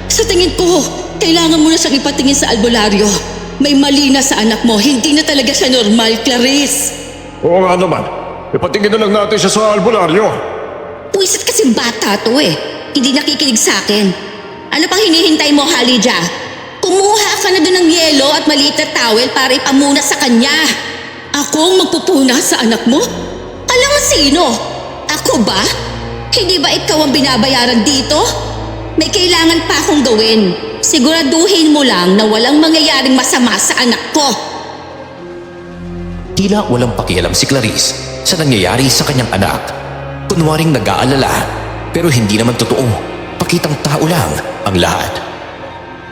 Sa tingin ko, kailangan mo na siyang ipatingin sa albularyo. May mali na sa anak mo, hindi na talaga siya normal, Clarice. Oo nga naman. Ipatingin na lang natin siya sa albularyo. Puwisit kasi bata to eh. Hindi nakikinig sa akin. Ano pang hinihintay mo, Halija? Kumuha ka na doon ng yelo at maliit na towel para ipamuna sa kanya. Ako ang magpupuna sa anak mo? Alam mo sino? Ako ba? Hindi ba ikaw ang binabayaran dito? May kailangan pa akong gawin. Siguraduhin mo lang na walang mangyayaring masama sa anak ko. Tila walang pakialam si Clarice sa nangyayari sa kanyang anak. Kunwaring nag-aalala, pero hindi naman totoo. Pakitang tao lang ang lahat.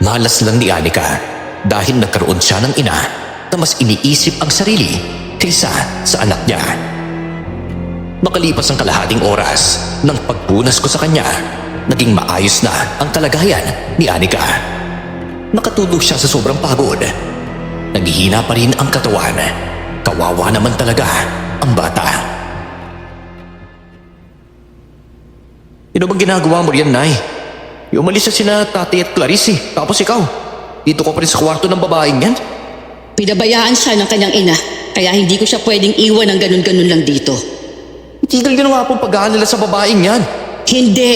Malas lang ni Anika dahil nagkaroon siya ng ina na mas iniisip ang sarili kaysa sa anak niya. Makalipas ang kalahating oras ng pagpunas ko sa kanya, naging maayos na ang kalagayan ni Anika. Nakatulog siya sa sobrang pagod. Naghihina pa rin ang katawan. Kawawa naman talaga ang bata. Ano bang ginagawa mo riyan, Nay? Umalis na sina Tatay at Clarice eh. Tapos ikaw, dito ka pa rin sa kwarto ng babaeng yan? Pinabayaan siya ng kanyang ina, kaya hindi ko siya pwedeng iwan ng ganun-ganun lang dito. Itigil ka na nga pong pag-aalala sa babaeng yan. Hindi.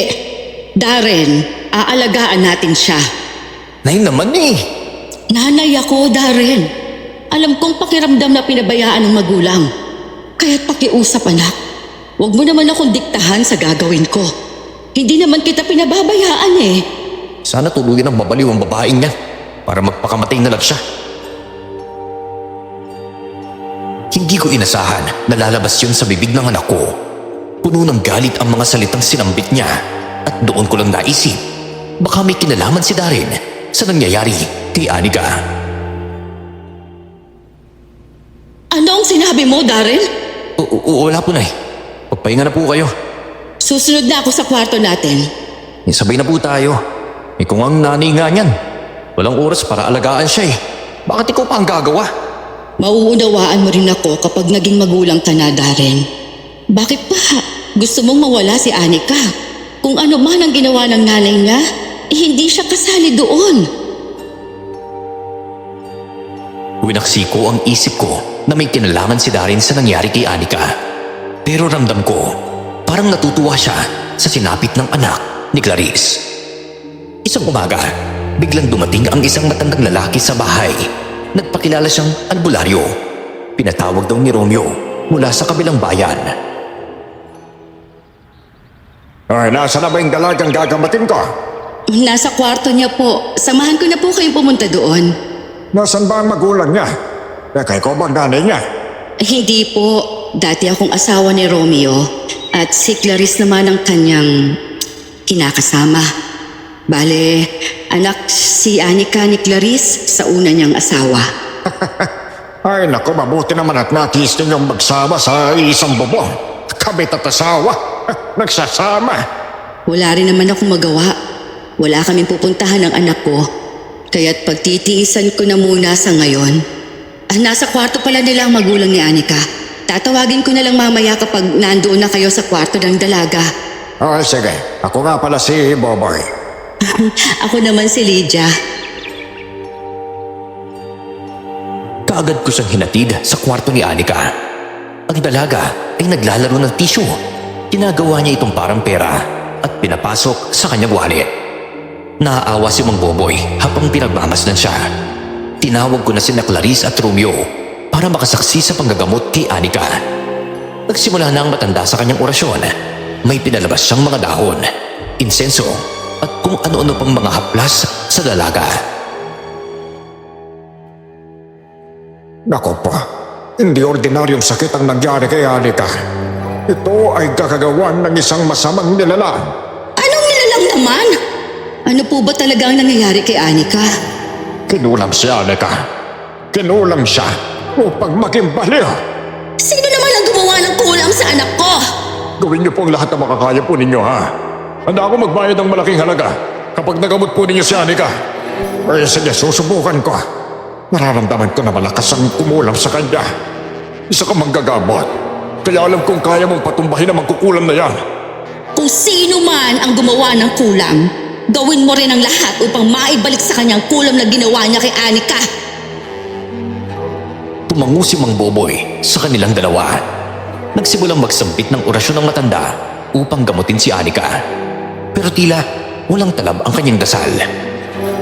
Darren, aalagaan natin siya. Nay naman eh. Nanay ako, Darren. Alam kong pakiramdam na pinabayaan ng magulang. Kaya't pakiusap, anak. Huwag mo naman akong diktahan sa gagawin ko. Hindi naman kita pinababayaan eh. Sana tuluyan ang mabaliw ang babaeng yan para magpakamatay na lang siya. Hindi ko inasahan na lalabas yun sa bibig ng anak ko. Puno ng galit ang mga salitang sinambit niya at doon ko lang naisip, baka may kinalaman si Darren sa nangyayari kay Anika. Ano ang sinabi mo, Darren? Wala po, Nay. Pagpahinga na po kayo. Susunod na ako sa kwarto natin. Sabay na po tayo. May kung ang nanay nga niyan. Walang oras para alagaan siya eh. Bakit ikaw pa ang gagawa? Mauunawaan mo rin ako kapag naging magulang ka na, Darren. Bakit pa? Gusto mong mawala si Anika? Kung ano man ang ginawa ng nanay niya, hindi siya kasali doon. Winaksi ko ang isip ko na may kinalaman si Darren sa nangyari kay Anika. Pero ramdam ko, parang natutuwa siya sa sinapit ng anak ni Clarice. Isang umaga, biglang dumating ang isang matandang lalaki sa bahay. Nagpakilala siyang albularyo. Pinatawag daw ni Romeo mula sa kabilang bayan. Ay, nasa na ba yung dalagang gagamatin ko? Nasa kwarto niya po. Samahan ko na po kayong pumunta doon. Nasaan ba ang magulang niya? Teka, ikaw ba ang nanay niya? Hindi po. Dati akong asawa ni Romeo. At si Clarice naman ang kanyang kinakasama. Bale, anak si Anika ni Clarice sa una niyang asawa. Ay, naku, mabuti naman at nakis ninyong magsama sa isang bubong. Kabit at asawa. Nagsasama. Wala rin naman akong magawa. Wala kaming pupuntahan ng anak ko. Kaya't pagtitiisan ko na muna sa ngayon. Nasa kwarto pala nila ang magulang ni Anika. Tatawagin ko na lang mamaya kapag nandoon na kayo sa kwarto ng dalaga. Ay, sige. Ako nga pala si Boboy. Ako naman si Lydia. Kaagad ko siyang hinatid sa kwarto ni Anika. Ang dalaga ay naglalaro ng tissue. Ginagawa niya itong parang pera at pinapasok sa kanyang wallet. Naaawa si Mang Boboy habang pinagmamasdan siya. Tinawag ko na sina Clarice at Romeo para makasaksi sa panggagamot kay Anika. Nagsimula na ang matanda sa kanyang orasyon. May pinalabas siyang mga dahon, insenso at kung ano-ano pang mga haplas sa dalaga. Nako po, hindi ordinaryong sakit ang nangyari kay Anika. Ito ay kakagawan ng isang masamang nilalang. Anong nilalang naman? Ano po ba talaga ang nangyayari kay Anika? Kinulam si Anika. Kinulam siya upang maging baliw. Sino naman ang gumawa ng kulam sa anak ko? Gawin niyo po ang lahat na makakaya po ninyo, ha? Handa ako magbayad ng malaking halaga kapag nagamot po ninyo si Anika. Ay, sige, susubukan ko. Nararamdaman ko na malakas ang kumulam sa kanya. Isa ka manggagamot. Kaya alam kong kaya mong patumbahin ang magkukulam na yan. Kung sino man ang gumawa ng kulam, gawin mo rin ang lahat upang maibalik sa kanyang kulam na ginawa niya kay Anika. Tumango si Mang Boboy sa kanilang dalawa. Nagsimulang magsampit ng orasyon ng matanda upang gamutin si Anika. Pero tila walang talab ang kanyang dasal.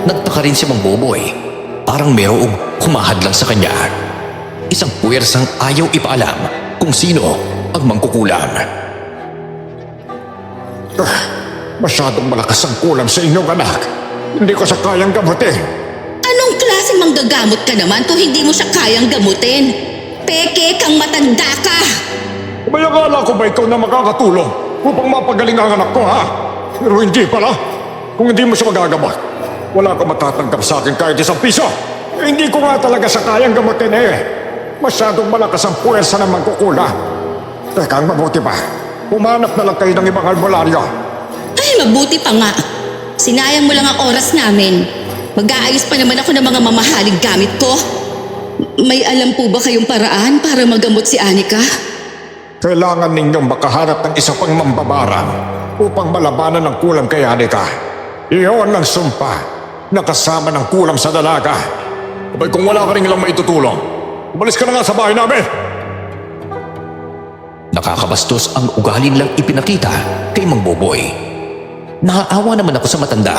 Nagtaka rin si Mang Boboy. Parang mayroong humahadlang sa kanya. Isang puwersang ayaw ipaalam kung sino ang mangkukulam. Masyadong malakas ang kulam sa inyong anak. Hindi ko siya kayang gamutin. Anong klaseng manggagamot ka naman kung hindi mo siya kayang gamutin? Peke kang matanda ka! May akala ko ba ikaw na makakatulong upang mapagaling ang anak ko, ha? Pero hindi pala. Kung hindi mo siya magagamot, wala kang matatanggap sa akin kahit isang piso. Hindi ko nga talaga siya kayang gamutin eh. Masyadong malakas ang puwersa ng mangkukula. Teka, ang mabuti pa. Humanap na lang kayo ng ibang albularyo. Ay, mabuti pa nga. Sinayang mo lang ang oras namin. Mag-aayos pa naman ako ng mga mamahaling gamit ko. May alam po ba kayong paraan para magamot si Anika? Kailangan ninyong makahanap ng isa pang mambabarang upang malabanan ang kulam kay Anika. Iyon ang sumpa na kasama ng kulam sa dalaga. Abay, kung wala ka rin lang maitutulong, umalis ka na nga sa bahay namin. Nakakabastos ang ugali lang ipinakita kay Mang Boboy. Naaawa naman ako sa matanda,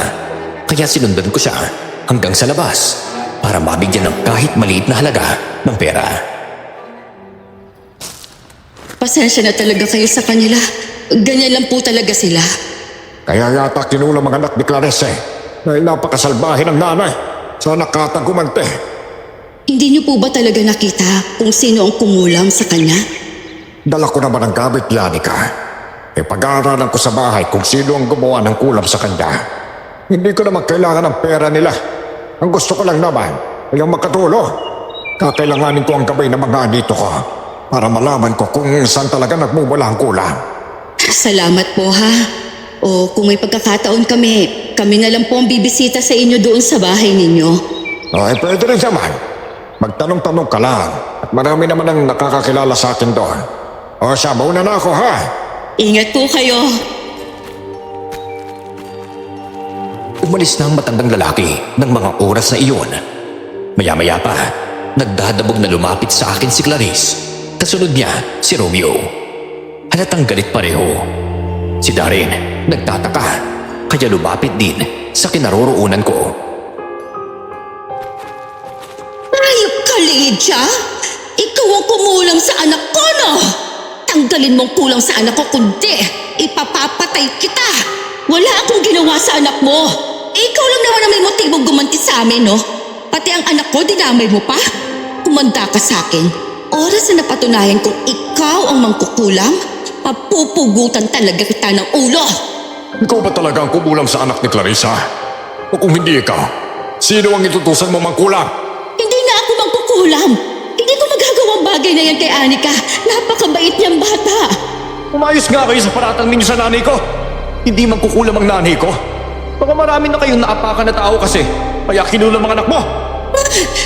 kaya sinundan ko siya hanggang sa labas para mabigyan ng kahit maliit na halaga ng pera. Pasensya na talaga kayo sa kanila. Ganyan lang po talaga sila. Kaya yata kinulam ang anak ni Clarice dahil napakasalbahe ng nanay. Sana katagumante. Hindi niyo po ba talaga nakita kung sino ang kumulam sa kanya? Dala ko naman ang gamit ni Anika. Pag-aaralan ko sa bahay kung sino ang gumawa ng kulam sa kanya. Hindi ko naman kailangan ng pera nila. Ang gusto ko lang naman ay ang makatulong. Kakailanganin ko ang gabay ng mga anito ko para malaman ko kung saan talaga nagmumula ang kulam. Salamat po ha. O kung may pagkakataon kami na lang po ang bibisita sa inyo doon sa bahay ninyo. Ay, pwede rin naman. Magtanong-tanong ka lang at marami naman ang nakakakilala sa akin doon. O siya, mauna na ako ha. Ingat po kayo. Umalis na ang matandang lalaki ng mga oras na iyon. Maya-maya pa, nagdadabog na lumapit sa akin si Clarice. Kasunod niya si Romeo. Halatang galit pareho. Si Darren nagtataka, kaya lumapit din sa kinaroroonan ko. Ayop ka, Lydia! Ikaw ang kumulam sa anak ko, no? Tanggalin mong kulang sa anak ko kundi ipapapatay kita. Wala akong ginawa sa anak mo. Ikaw lang naman ang may motibong gumanti sa amin, no? Pati ang anak ko, dinamay mo pa. Kumanda ka sa akin. Oras na napatunayan kung ikaw ang mangkukulam, papupugutan talaga kita ng ulo. Ikaw ba talaga ang kumulam sa anak ni Clarissa? O kung hindi ikaw, sino ang itutusan mo mangkulam? Hindi na ako mangkukulam. Hindi ko magagawang bagay na yan kay Anika. Napakabait niyang bata. Umayos nga kayo sa paratang ninyo sa nanay ko. Hindi magkukulam ang nanay ko. Baka marami na kayong naapakan na tao kasi, kaya kinulam ang anak mo.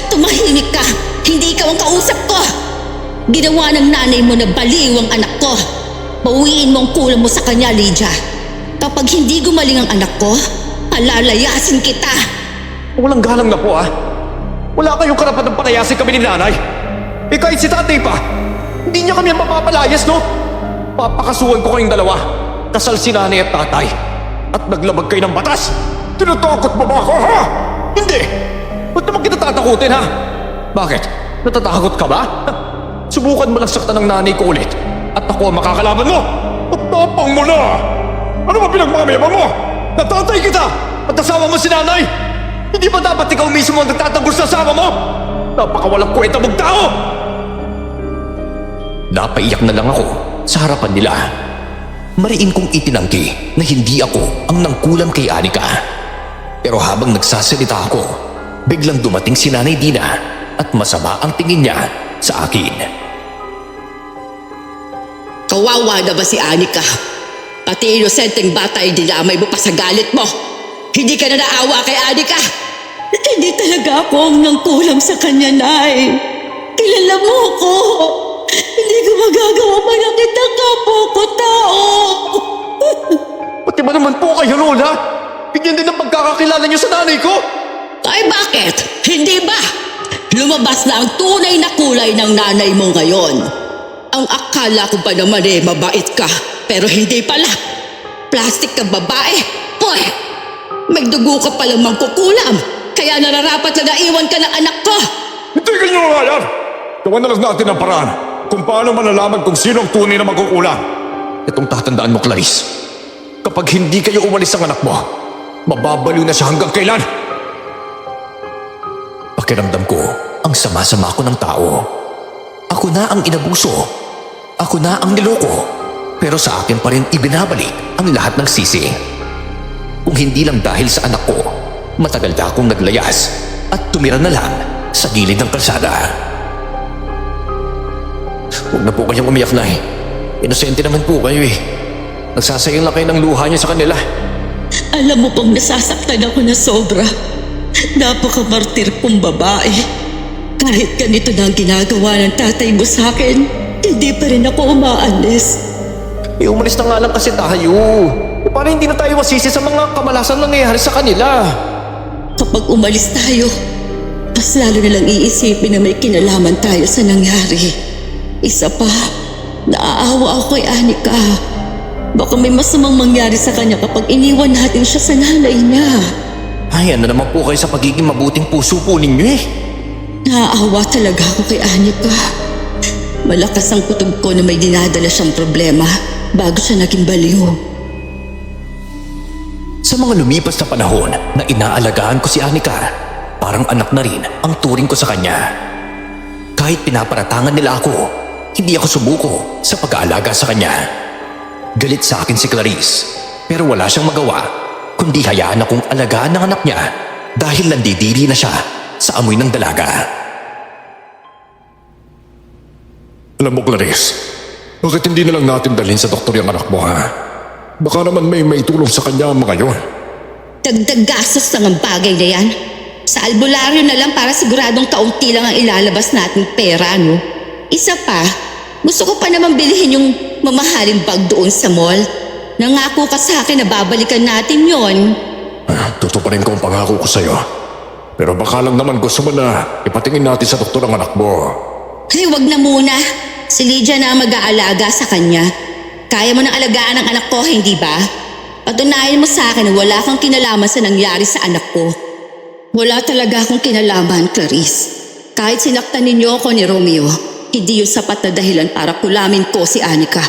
Tumahimik ka. Hindi ikaw ang kausap ko. Ginawa ng nanay mo na baliw ang anak ko. Bawiin mo ang kulang mo sa kanya, Lydia. Kapag hindi gumaling ang anak ko, palalayasin kita. Walang galang na po Wala kayong karapatang palayasin kami ni nanay. Kahit si tatay pa, hindi niya kami mapapalayas, no? Papakasuhan ko kayong dalawa. Kasal si nanay at tatay. At naglabag kayo ng batas. Tinatakot mo ba ako, ha? Hindi! Ba't naman kita tatakutin, ha? Bakit? Natatakot ka ba? Subukan mo lang saktan ng nanay ko ulit. At ako ang makakalaban mo! At tapang mo na! Ano ba pinagmamayabang mo? Natatay kita! At asawa mo si nanay! Hindi ba dapat ikaw mismo ang nagtatanggol sa asawa mo? Napakawalang kwenta mong tao! Napaiyak na lang ako sa harapan nila. Mariin kong itinanggi na hindi ako ang nangkulam kay Anika. Pero habang nagsasalita ako, biglang dumating si Nanay Dina at masama ang tingin niya sa akin. Kawawa na ba si Anika? Pati inosenteng bata ay dinamay mo pa sa galit mo. Hindi ka na naawa kay Anika. Hindi talaga ako ang nangkulam sa kanya, Nay. Kilala mo ako. Hindi ko magagawa manakit ang kapwa ko tao. Pati ba naman po kayo, Lola? Bigyan din ng pagkakakilala niyo sa nanay ko? Ay bakit? Hindi ba? Lumabas na ang tunay na kulay ng nanay mo ngayon. Ang akala ko pa naman mabait ka, pero hindi pala. Plastic kang babae. Hoy! May dugo ka palang mangkukulam, kaya nararapat na naiwan ka ng anak ko. Hindi kanyo nga yan! Gawan na lang natin ang paraan kung paano malalaman kung sino ang tunay na magkukulang. Itong tatandaan mo, Clarice. Kapag hindi kayo umalis ang anak mo, mababaliw na siya hanggang kailan? Pakiramdam ko, ang sama-sama ko ng tao. Ako na ang inabuso. Ako na ang niloko. Pero sa akin pa rin ibinabalik ang lahat ng sisi. Kung hindi lang dahil sa anak ko, matagal na akong naglayas at tumira na lang sa gilid ng kalsada. Huwag na po kayong umiyak, Nay. Inosente naman po kayo Nagsasayang lang kayo ng luha niyo sa kanila. Alam mo bang nasasaktan ako na sobra? Napakamartir kong babae. Kahit ganito na ang ginagawa ng tatay mo sa akin, hindi pa rin ako umaalis. Umalis na nga lang kasi tayo. Para hindi na tayo masisi sa mga kamalasan nangyayari sa kanila. Kapag umalis tayo, mas lalo na lang iisipin na may kinalaman tayo sa nangyari. Isa pa, naaawa ako kay Anika. Baka may masamang mangyari sa kanya kapag iniwan natin siya sa nanay niya. Ay, ano naman po kayo sa pagiging mabuting puso po ninyo Naaawa talaga ako kay Anika. Malakas ang kutob ko na may dinadala siyang problema bago siya naging baliw. Sa mga lumipas na panahon na inaalagaan ko si Anika, parang anak na rin ang turing ko sa kanya. Kahit pinaparatangan nila ako, hindi ako sumuko sa pag-aalaga sa kanya. Galit sa akin si Clarice, pero wala siyang magawa kundi hayaan akong alagaan ng anak niya dahil nandidiri na siya sa amoy ng dalaga. Alam mo, Clarice, bakit hindi na lang natin dalhin sa doktor yung anak mo, ha? Baka naman may maitulong sa kanya mga yon. Dagdag gastos lang ang bagay na yan. Sa albularyo na lang para siguradong kaunti lang ang ilalabas nating pera, no? Isa pa, gusto ko pa naman bilhin yung mamahaling bag doon sa mall. Nangako ka sa akin na babalikan natin yon. Tutuparin ko ang pangako ko sa'yo. Pero baka lang naman gusto mo na ipatingin natin sa doktor ang anak mo. Ay, wag na muna. Si Lydia na ang mag-aalaga sa kanya. Kaya mo nang alagaan ang anak ko, hindi ba? Patunayan mo sa akin na wala kang kinalaman sa nangyari sa anak ko. Wala talaga akong kinalaman, Clarice. Kahit sinaktan ninyo ako ni Romeo, hindi yung sapat na dahilan para kulamin ko si Anika.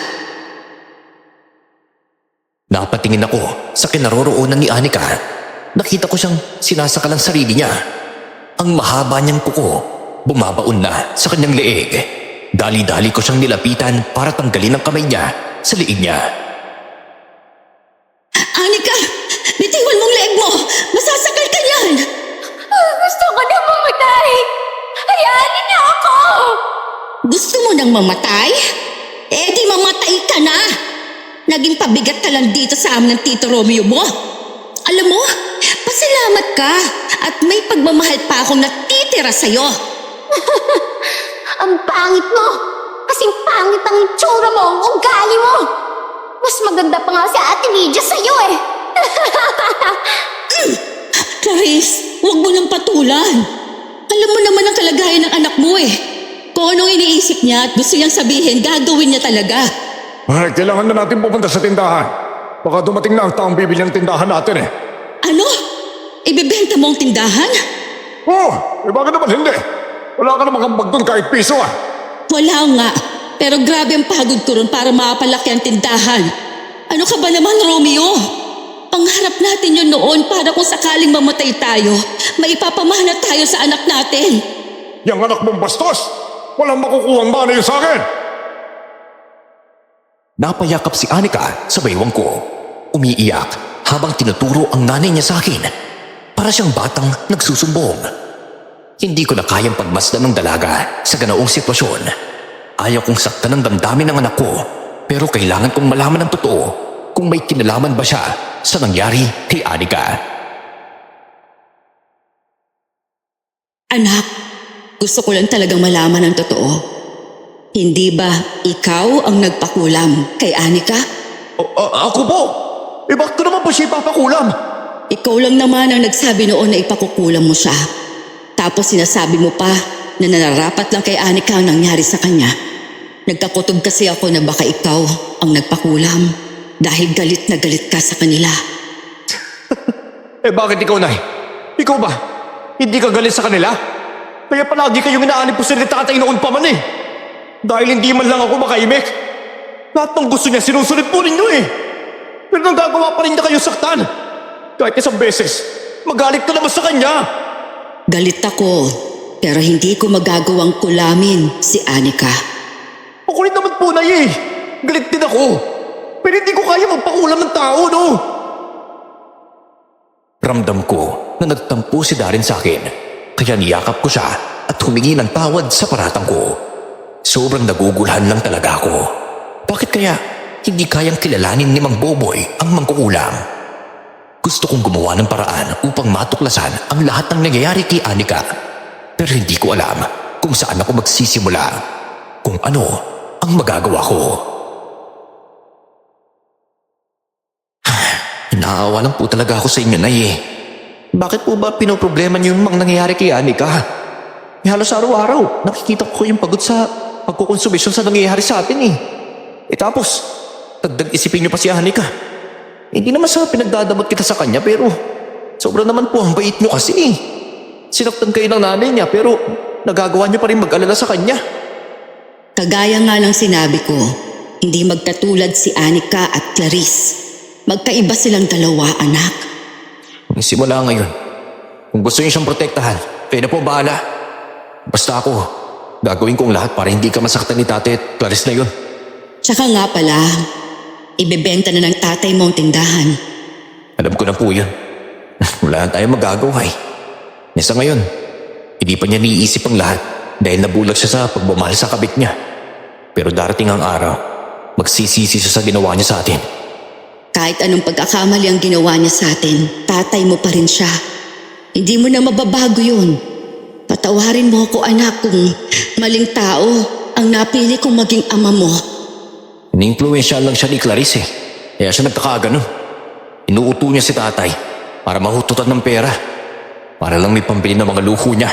Napatingin ako sa kinaroroonan ni Anika. Nakita ko siyang sinasakal ang sarili niya. Ang mahaba niyang kuko, bumabaon na sa kanyang leeg. Dali-dali ko siyang nilapitan para tanggalin ang kamay niya sa leeg niya. Anika! Bitiwan mong leeg mo! Masasakal ka niyan! Gusto ko na mamatay! Hayaan niyo ako! Gusto mo nang mamatay? Eh di mamatay ka na! Naging pabigat ka lang dito sa amin ng Tito Romeo mo. Alam mo, pasalamat ka at may pagmamahal pa akong natitira sa'yo. Ang pangit mo! Kasing pangit ang itsura mo, ang ugali mo! Mas maganda pa nga si Ate Lydia sa'yo eh! Clarice, huwag mo nang patulan. Alam mo naman ang kalagayan ng anak mo eh. Kung anong iniisip niya at gusto niyang sabihin, gagawin niya talaga. Ay, kailangan na natin pupunta sa tindahan. Baka dumating na ang taong bibili ng tindahan natin eh. Ano? Ibebenta mo ang tindahan? Oh, eh bakit naman hindi? Wala ka namang ambag doon kahit piso ah. Wala nga. Pero grabe ang pagod ko ron para mapalaki ang tindahan. Ano ka ba naman, Romeo? Pangarap natin yun noon para kung sakaling mamatay tayo, maipapamana tayo sa anak natin. Yang anak mong bastos! Walang makukuha ang mana yun sa akin! Napayakap si Anika sa baywang ko. Umiiyak habang tinuturo ang nanay niya sa akin. Para siyang batang nagsusumbong. Hindi ko na kayang pagmasdan ng dalaga sa ganoong sitwasyon. Ayaw kong saktan ng damdamin ng anak ko, pero kailangan kong malaman ang totoo kung may kinalaman ba siya sa nangyari kay Anika. Anak, gusto ko lang talagang malaman ang totoo. Hindi ba ikaw ang nagpakulam kay Anika? Ako po? Eh bakit ko naman po siya ipapakulam? Ikaw lang naman ang nagsabi noon na ipakukulam mo siya. Tapos sinasabi mo pa na nararapat lang kay Anika ang nangyari sa kanya. Nagkakutob kasi ako na baka ikaw ang nagpakulam dahil galit na galit ka sa kanila. Eh bakit ikaw, Nay? Ikaw ba? Hindi ka galit sa kanila? Kaya palagi kayong inaanip po sa ni tatay noon pa man eh. Dahil hindi man lang ako makaimik. Lahat ng gusto niya sinusunod po ninyo eh. Pero nagagawa pa rin niya kayo saktan. Kahit isang beses, magalit ka naman sa kanya. Galit ako, pero hindi ko magagawang kulamin si Anika. Ako rin naman po, Nay eh. Galit din ako. Pero hindi ko kaya magpakulam ng tao, no? Ramdam ko na nagtampo si Darren sa akin. Kaya niyakap ko siya at humingi ng tawad sa paratang ko. Sobrang nagugulhan lang talaga ako. Bakit kaya hindi kayang kilalanin ni Mang Boboy ang mangkukulam? Gusto kong gumawa ng paraan upang matuklasan ang lahat ng nangyayari kay Anika. Pero hindi ko alam kung saan ako magsisimula. Kung ano ang magagawa ko. Naawa lang po talaga ako sa inyo, Nay eh. Bakit po ba pinoproblema niyo yung mga nangyayari kay Anika? Halos araw-araw, nakikita ko yung pagod sa pagkukonsumisyon sa nangyayari sa atin eh. Tapos, dagdag isipin niyo pa si Anika. Hindi naman sa pinagdadamot kita sa kanya pero sobra naman po ang bait niyo kasi eh. Sinaktan kayo ng nanay niya pero nagagawa niyo pa rin mag-alala sa kanya. Kagaya nga ng sinabi ko, hindi magkatulad si Anika at Clarice. Magkaiba silang dalawa, anak. Simula ngayon, kung gusto niyo siyang protektahan, kayo na po bahala. Basta ako, gagawin kong lahat para hindi ka masaktan ni Tate at Clarice na yun. Tsaka nga pala, ibebenta na ng tatay mo ang tindahan. Alam ko na po yun. Wala na tayong magagawa eh. Nasa ngayon, hindi pa niya niisip ang lahat dahil nabulag siya sa pagmamahal sa kabit niya. Pero darating ang araw, magsisisi siya sa ginawa niya sa atin. Kahit anong pagkakamali ang ginawa niya sa atin, tatay mo pa rin siya. Hindi mo na mababago yun. Patawarin mo ako, anak, kung maling tao ang napili kong maging ama mo. Ini-influensya lang siya ni Clarice eh. Kaya siya nagkakaganon. Inuuto niya si tatay para mahututan ng pera. Para lang may pambili ng mga luho niya.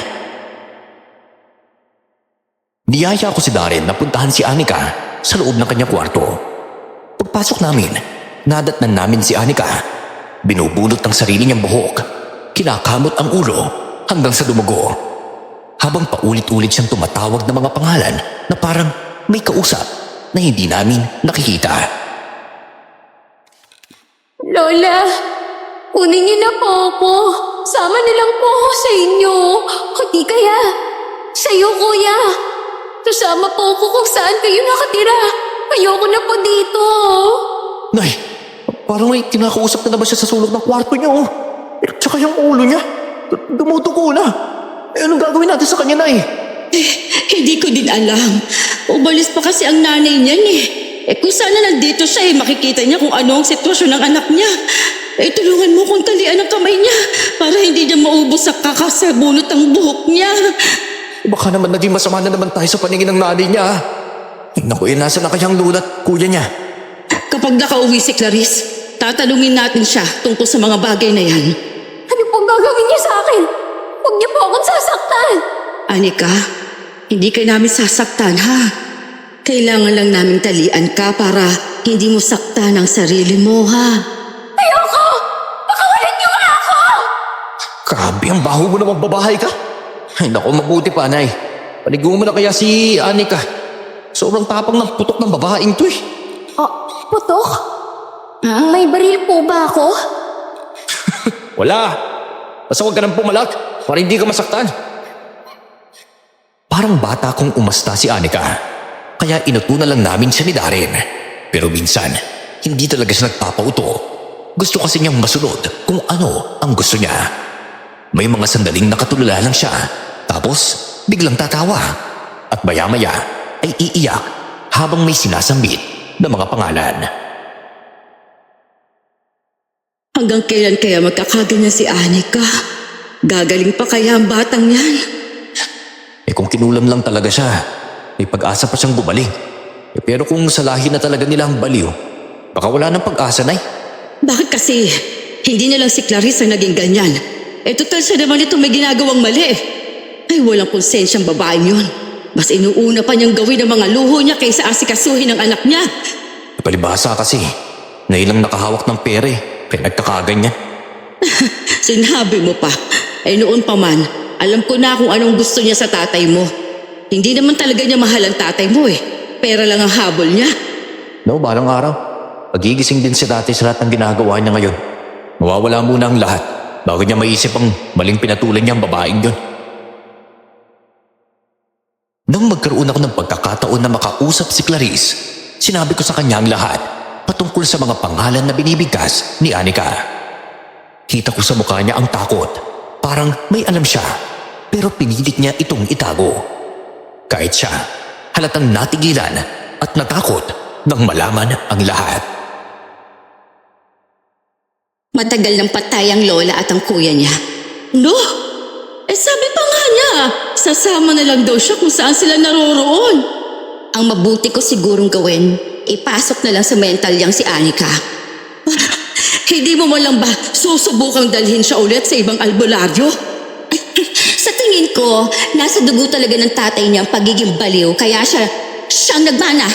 Niyaya ko si Darren na puntahan si Anika sa loob ng kanyang kwarto. Pagpasok namin, nadatnan namin si Anika. Binubunot ng sarili niyang buhok. Kinakamot ang ulo hanggang sa dumugo. habang paulit-ulit siyang tumatawag ng mga pangalan na parang may kausap na hindi namin nakikita. Lola, kunin niyo na po ako. Sama na lang po ako sa inyo. O di kaya, sa'yo kuya. Kasama po ako kung saan kayo nakatira. Ayoko na po dito. Nay, parang may kinakausap na naman siya sa sulok ng kwarto niya, oh. At saka yung ulo niya, dumudugo na. Eh, anong gagawin natin sa kanya, Nay? Hindi ko din alam. Umalis pa kasi ang nanay niyan eh. Kung sana nandito siya makikita niya kung ano ang sitwasyon ng anak niya. Tulungan mo kong talian ang kamay niya para hindi niya maubos sa kakasabunot ang buhok niya. Baka naman naging masama na naman tayo sa paningin ng nanay niya, ah. Naku, nasa na kayang lula at kuya niya? Kapag nakauwi si Clarice, tatalungin natin siya tungkol sa mga bagay na yan. Ano pong gagawin niyo sa akin? Huwag niyo po akong sasaktan. Anika, hindi ka namin sasaktan ha. Kailangan lang namin talian ka para hindi mo saktan ang sarili mo ha. Ayoko! Pakawalan niyo nga ako! Grabe, ang baho mo namang babahay ka. Ay, naku, mabuti pa, Nay. Paliguan mo na kaya si Anika. Sobrang tapang ng putok ng babaeng to eh. Oh, putok? May baril po ba ako? Wala. Basta huwag ka nang pumalak para hindi ka masaktan. Parang bata kong umasta si Anika, kaya inutunan lang namin siya ni Darren. Pero minsan, hindi talaga siya nagpapauto. Gusto kasi niyang masunod kung ano ang gusto niya. May mga sandaling nakatulala lang siya, tapos biglang tatawa. At maya-maya ay iiyak habang may sinasambit na mga pangalan. Hanggang kailan kaya magkakaganyan si Anika? Gagaling pa kaya ang batang yan? Kung kinulam lang talaga siya, may pag-asa pa siyang gumaling. Pero kung sa lahi na talaga nila ang baliw, baka wala ng pag-asa, Nay. Bakit kasi hindi na lang si Clarice ang naging ganyan? Total siya naman ito may ginagawang mali. Ay walang konsensyang babaeng yun. Mas inuuna pa niyang gawin ang mga luho niya kaysa asikasuhin ang anak niya. Palibhasa kasi, na ilang nakahawak ng pere, kaya nagkakaganyan. Sinabi mo pa. Noon pa man, alam ko na kung anong gusto niya sa tatay mo. Hindi naman talaga niya mahal ang tatay mo eh. Pera lang ang habol niya. No, balang araw. Pagigising din si dati sa lahat ng ginagawa niya ngayon. Mawawala muna ang lahat bago niya maisip ang maling pinatulan niya ang babaeng yun. Nang magkaroon ako ng pagkakataon na makausap si Clarice, sinabi ko sa kanya ang lahat patungkol sa mga pangalan na binibigkas ni Anika. Kita ko sa mukha niya ang takot. Parang may alam siya, pero pinilit niya itong itago. Kahit siya, halatang natigilan at natakot nang malaman ang lahat. Matagal nang patay ang lola at ang kuya niya. No? Sabi pa nga niya, sasama na lang daw siya kung saan sila naroroon. Ang mabuti ko sigurong gawin, ipasok na lang sa mental yang si Anika. Hindi mo lang ba susubukang dalhin siya ulit sa ibang albularyo? Sa tingin ko, nasa dugo talaga ng tatay niya ang pagiging baliw, kaya siyang nagmana.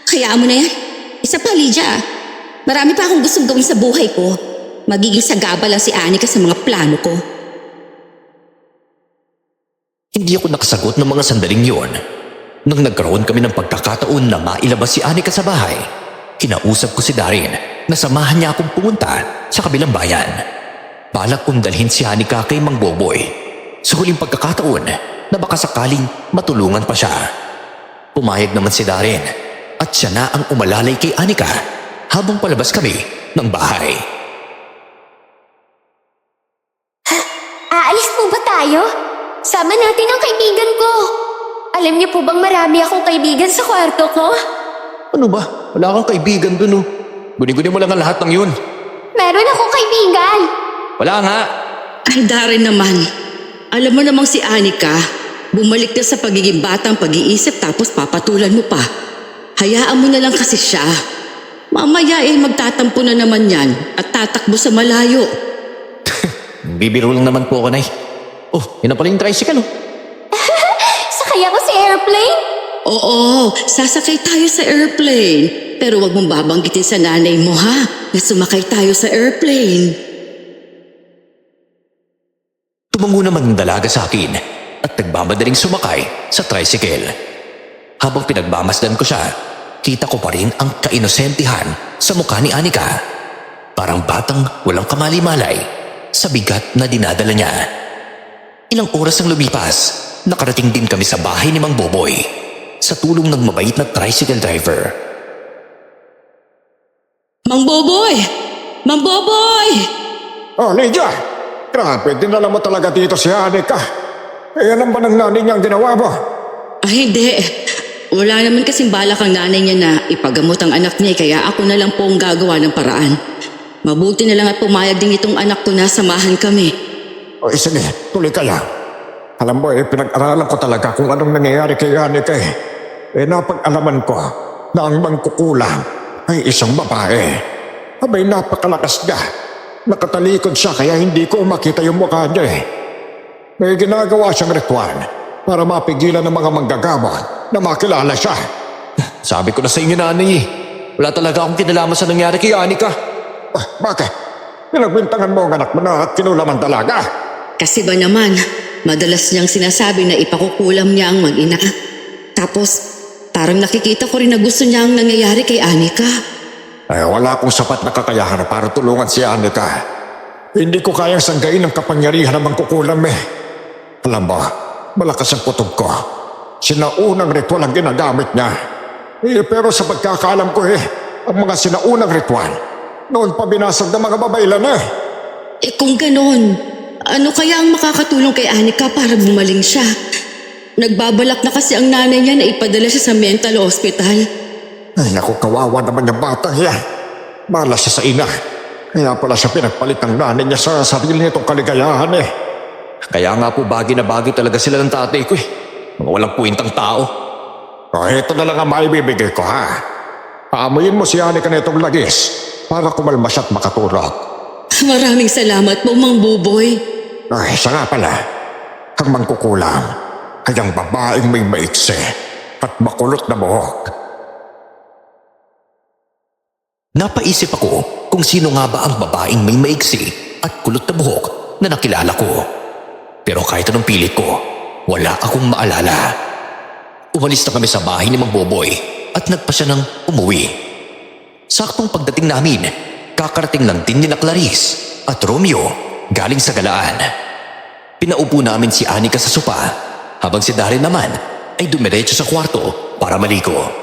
Kaya mo na yan. Isa pa, Lydia. Marami pa akong gustong gawin sa buhay ko. Magiging sagaba lang si Anika sa mga plano ko. Hindi ako nakasagot ng mga sandaling yon. Nang nagkaroon kami ng pagkakataon na mailabas si Anika sa bahay, kinausap ko si Darren na samahan niya akong pumunta sa kabilang bayan. Balak kong dalhin si Anika kay Mang Boboy sa huling pagkakataon na baka sakaling matulungan pa siya. Pumayag naman si Darren at siya na ang umalalay kay Anika habang palabas kami ng bahay. Aalis po ba tayo? Sama natin ang kaibigan ko. Alam niyo po bang marami akong kaibigan sa kwarto ko? Ano ba? Wala kang kaibigan dun, oh. Guni-guni mo lang ang lahat ng yun. Meron akong kaibigan. Wala nga. Ay, Darren naman. Alam mo namang si Anika, bumalik na sa pagiging batang pag-iisip tapos papatulan mo pa. Hayaan mo na lang kasi siya. Mamaya magtatampo na naman yan at tatakbo sa malayo. Bibiro lang naman po ako, Nay. Oh, yun na pala yung tricycle, oh. Sakay ako sa airplane? Oo, sasakay tayo sa airplane. Pero wag mong babanggitin sa nanay mo ha, na sumakay tayo sa airplane. Tumango naman ang dalaga sa akin at nagmamadaling sumakay sa tricycle. Habang pinagmamasdan ko siya, kita ko pa rin ang kainosentihan sa mukha ni Anika. Parang batang walang kamali-malay sa bigat na dinadala niya. Ilang oras ang lumipas, nakarating din kami sa bahay ni Mang Boboy sa tulong ng mabait na tricycle driver. Mang Boboy! Mang Boboy! Oh, Lydia! Grabe, dinala mo talaga dito si Anika. Eh, alam ba ng nanay niyang ginawa mo? Ay, hindi. Wala naman kasing balak ang nanay niya na ipagamot ang anak niya kaya ako na lang po ang gagawa ng paraan. Mabuti na lang at pumayag din itong anak ko na samahan kami. O sige, tuloy ka lang. Alam mo pinag-aralan ko talaga kung anong nangyayari kay Anika eh. Napag-alaman ko na ang mangkukulam ay isang babae. Abay, napakalakas niya. Nakatalikod siya kaya hindi ko makita yung mukha niya eh. May ginagawa siyang ritual para mapigilan ng mga manggagamot na makilala siya. Sabi ko na sa inyo, nanay eh. Wala talaga akong kinalaman sa nangyari kay Anika. Bakit? Pinagbintangan mo ang anak mo na at kinulaman talaga. Kasi ba naman, madalas niyang sinasabi na ipakukulam niya ang mag-ina. Tapos, parang nakikita ko rin na gusto niya ang nangyayari kay Anika. Wala akong sapat na kakayahan para tulungan si Anika. Hindi ko kayang sanggain ang kapangyarihan ng mangkukulam eh. Alam mo, malakas ang kutob ko. Sinaunang ritual ang ginagamit niya. Pero sa pagkakaalam ko ang mga sinaunang ritual, noon pa binasag ng mga babaylan eh. Kung ganon, ano kaya ang makakatulong kay Anika para bumaling siya? Nagbabalak na kasi ang nanay niya na ipadala siya sa mental hospital. Ay naku, kawawa naman yung batang yan. Malas siya sa ina. Kaya pala siya pinagpalit ng nanay niya sa sarili nitong kaligayahan eh. Kaya nga po bagay na bagay talaga sila ng tatay ko eh. Mga walang puwintang tao. Ito na lang ang maibibigay ko ha. Paamuyin mo si Anika na itong lagis para kumalma siya at makatulog. Maraming salamat po, Mang Buboy. Siya nga pala. Ang mangkukulam ay ang babaeng may maiksi at makulot na buhok. Napaisip ako kung sino nga ba ang babaeng may maiksi at kulot na buhok na nakilala ko. Pero kahit anong pilit ko, wala akong maalala. Umalis na kami sa bahay ni Mang Boboy at nagpa siya ng umuwi. Saktong pagdating namin, kakarating lang din ni na Clarice at Romeo galing sa galaan. Pinaupo namin si Anika sa sopa habang si Darren naman ay dumiretso sa kwarto para maligo.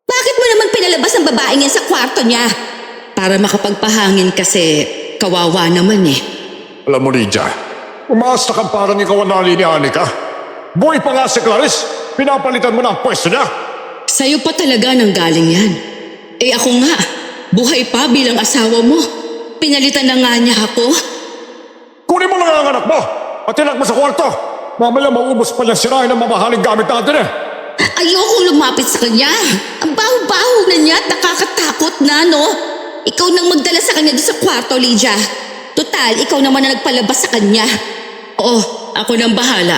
Bakit mo naman pinalabas ang babaeng yan sa kwarto niya? Para makapagpahangin kasi kawawa naman eh. Alam mo, Lydia, umaas na kang parang ikaw ang nali ni Anika. Buhay pa nga si Clarice, pinapalitan mo na ang pwesto niya. Sa'yo pa talaga nang galing yan. Ako nga, buhay pa bilang asawa mo. Pinalitan na nga niya ako. Kunin mo lang ang anak mo at inak mo sa kwarto. Mamaya maubos pa niyang sirahin ang mamahaling gamit natin eh. Ayokong lumapit sa kanya. Ang baho-baho na niya at nakakatakot na, no? Ikaw nang magdala sa kanya doon sa kwarto, Lydia. Total, ikaw naman na nagpalabas sa kanya. Oo, ako nang bahala.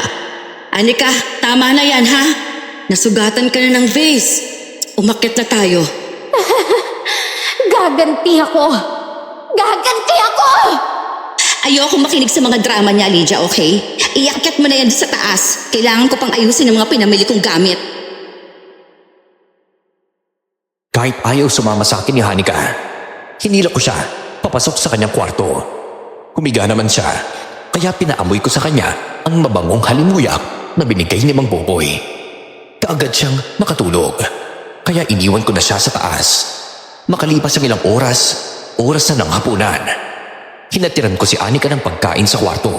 Anika, tama na yan, ha? Nasugatan ka na ng vase. Umakyat na tayo. Gaganti ako! Gaganti ako! Ayoko makinig sa mga drama niya, Lydia, okay? Iakyat mo na yan sa taas. Kailangan ko pang ayusin ang mga pinamili kong gamit. Kahit ayaw sumama sa akin ni Hanika, hinila ko siya papasok sa kanyang kwarto. Humiga naman siya, kaya pinaamoy ko sa kanya ang mabangong halimuyak na binigay ni Mang Boboy. Kaagad siyang nakatulog, kaya iniwan ko na siya sa taas. Makalipas ang ilang oras na ng hapunan. Hinatiran ko si Anika ng pagkain sa kwarto.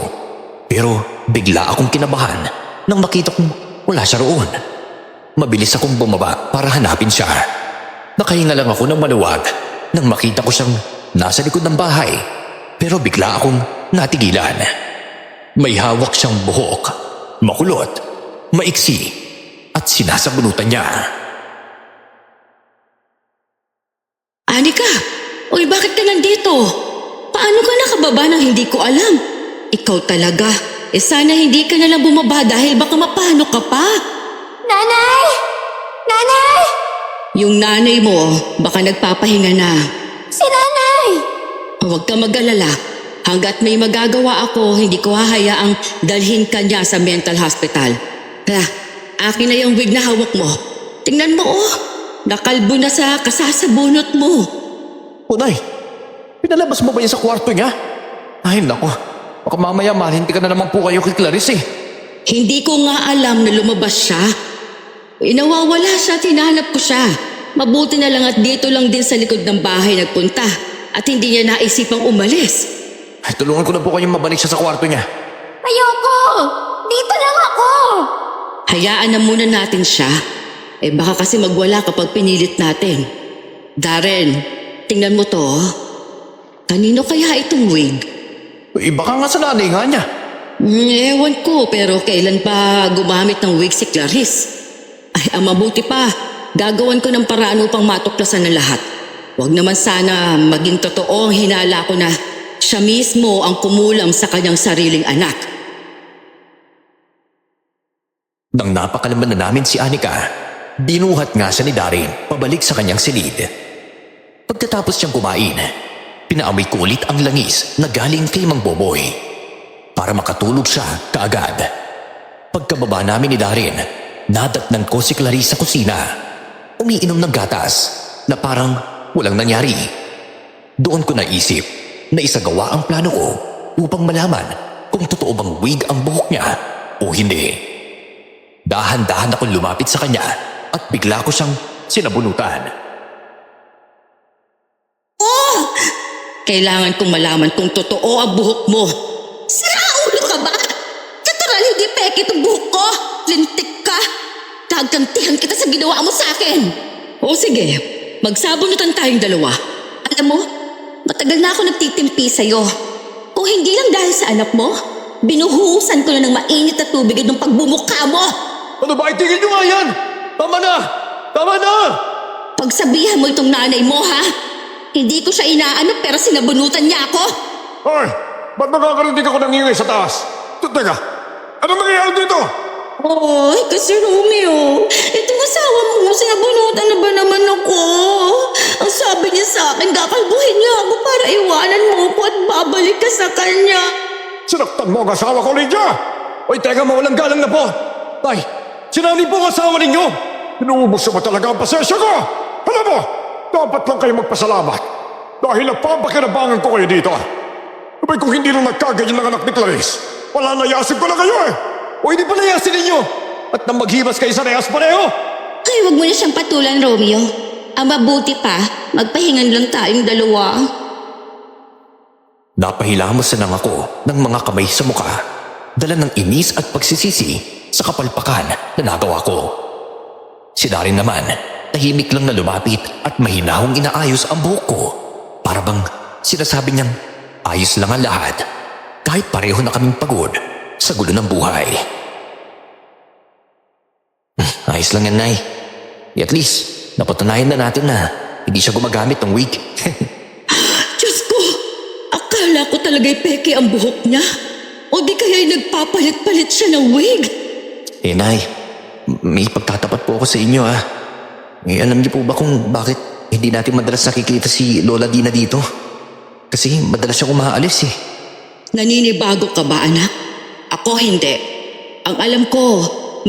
Pero bigla akong kinabahan nang makita kong wala siya roon. Mabilis akong bumaba para hanapin siya. Nakahinga lang ako ng maluwag nang makita ko siyang nasa likod ng bahay. Pero bigla akong natigilan. May hawak siyang buhok, makulot, maiksi, at sinasabunutan niya. Anika, uy, bakit ka nandito? Paano ka nakababa nang hindi ko alam? Ikaw talaga. Sana hindi ka nalang bumaba dahil baka mapano ka pa. Nanay! Nanay! Yung nanay mo, baka nagpapahinga na. Si nanay! Huwag ka mag-alala. Hanggat may magagawa ako, hindi ko hahayaang dalhin ka niya sa mental hospital. Kaya, akin na yung wig na hawak mo. Tingnan mo nakalbo na sa kasasabunot mo. O Nay, pinalabas mo ba yan sa kwarto niya? Ay nako, baka mamaya malinti ka na naman po kayo kay Clarice eh. Hindi ko nga alam na lumabas siya. Nawawala siya, tinanap ko siya. Mabuti na lang at dito lang din sa likod ng bahay nagpunta. At hindi niya naisipang umalis. Ay, tulungan ko na po kayong mabalik siya sa kwarto niya. Ayoko! Dito lang ako! Hayaan na muna natin siya. Baka kasi magwala kapag pinilit natin. Darren, tingnan mo to. Kanino kaya itong wig? Baka nga sa nanay nga niya. Ewan ko, pero kailan pa gumamit ng wig si Clarice? Ay, ang mabuti pa, gagawan ko ng paraan upang matuklasan ng lahat. Huwag naman sana maging totoo ang hinala ko na siya mismo ang kumulam sa kanyang sariling anak. Nang napakalaman na namin si Anika, binuhat nga siya ni Darren pabalik sa kanyang silid. Pagkatapos siyang kumain, pinaamoy ko ulit ang langis na galing kay Mang Boboy para makatulog siya kaagad. Pagkababa namin ni Darren, nadatnan ko si Clarice sa kusina, umiinom ng gatas na parang walang nangyari. Doon ko naisip na isagawa ang plano ko upang malaman kung totoo bang wig ang buhok niya o hindi. Dahan-dahan akong lumapit sa kanya at bigla ko siyang sinabunutan. Kailangan kong malaman kung totoo ang buhok mo. Siraulo ka ba? Natural hindi peke itong buhok ko. Lintik ka. Gagantihan kita sa ginawa mo sa akin. O sige, magsabunutan tayong dalawa. Alam mo, matagal na ako nagtitimpi sa'yo. Kung hindi lang dahil sa anak mo, binuhusan ko na ng mainit na tubig at ng pagbumukha mo. Ano ba? Itigil nyo nga yan! Tama na! Tama na! Pagsabihan mo itong nanay mo, ha? Hindi ko siya inaano pero sinabunutan niya ako. Hoy! Ba't nakakarinig ako ng ingay sa taas? Teka, ano nangyayari dito? Ay, kasi Romeo, itong asawa mo, sinabunutan na ba naman ako? Ang sabi niya sa akin, kakalbuhin niya ako para iwanan mo ko at babalik ka sa kanya. Sinaktan mo ang asawa ko, Lydia! Oy, teka, mawalang galang na po! Tay, sinali po ang asawa ninyo! Inuubos mo talaga ang pasensya ko! Alam mo, dapat lang kayo magpasalamat dahil napapakinabangan ko kayo dito. Abay kung hindi lang nagkaganyan ng anak ni Clarice, wala nayasin ko na kayo eh! O hindi pa nayasin ninyo! At nang maghibas kayo sa rehas pareho! Ay, wag mo na siyang patulan, Romeo. Ang mabuti pa, magpahingan lang tayong dalawa. Napahilamos na lang ako ng mga kamay sa mukha, dala ng inis at pagsisisi sa kapalpakan na nagawa ko. Si Darren naman, tahimik lang na lumapit at mahinahong inaayos ang buhok ko. Para bang sinasabi niyang ayos lang ang lahat kahit pareho na kaming pagod sa gulo ng buhay. Ayos lang yan, Nay. At least, napatunayan na natin na hindi siya gumagamit ng wig. Diyos ko, akala ko talaga'y peke ang buhok niya. O di kaya'y nagpapalit-palit siya ng wig. Nay, may pagtatapat po ako sa inyo alam niyo po ba kung bakit hindi natin madalas nakikita si Lola Dina dito? Kasi madalas siyang umaalis eh. Naninibago ka ba, anak? Ako hindi. Ang alam ko,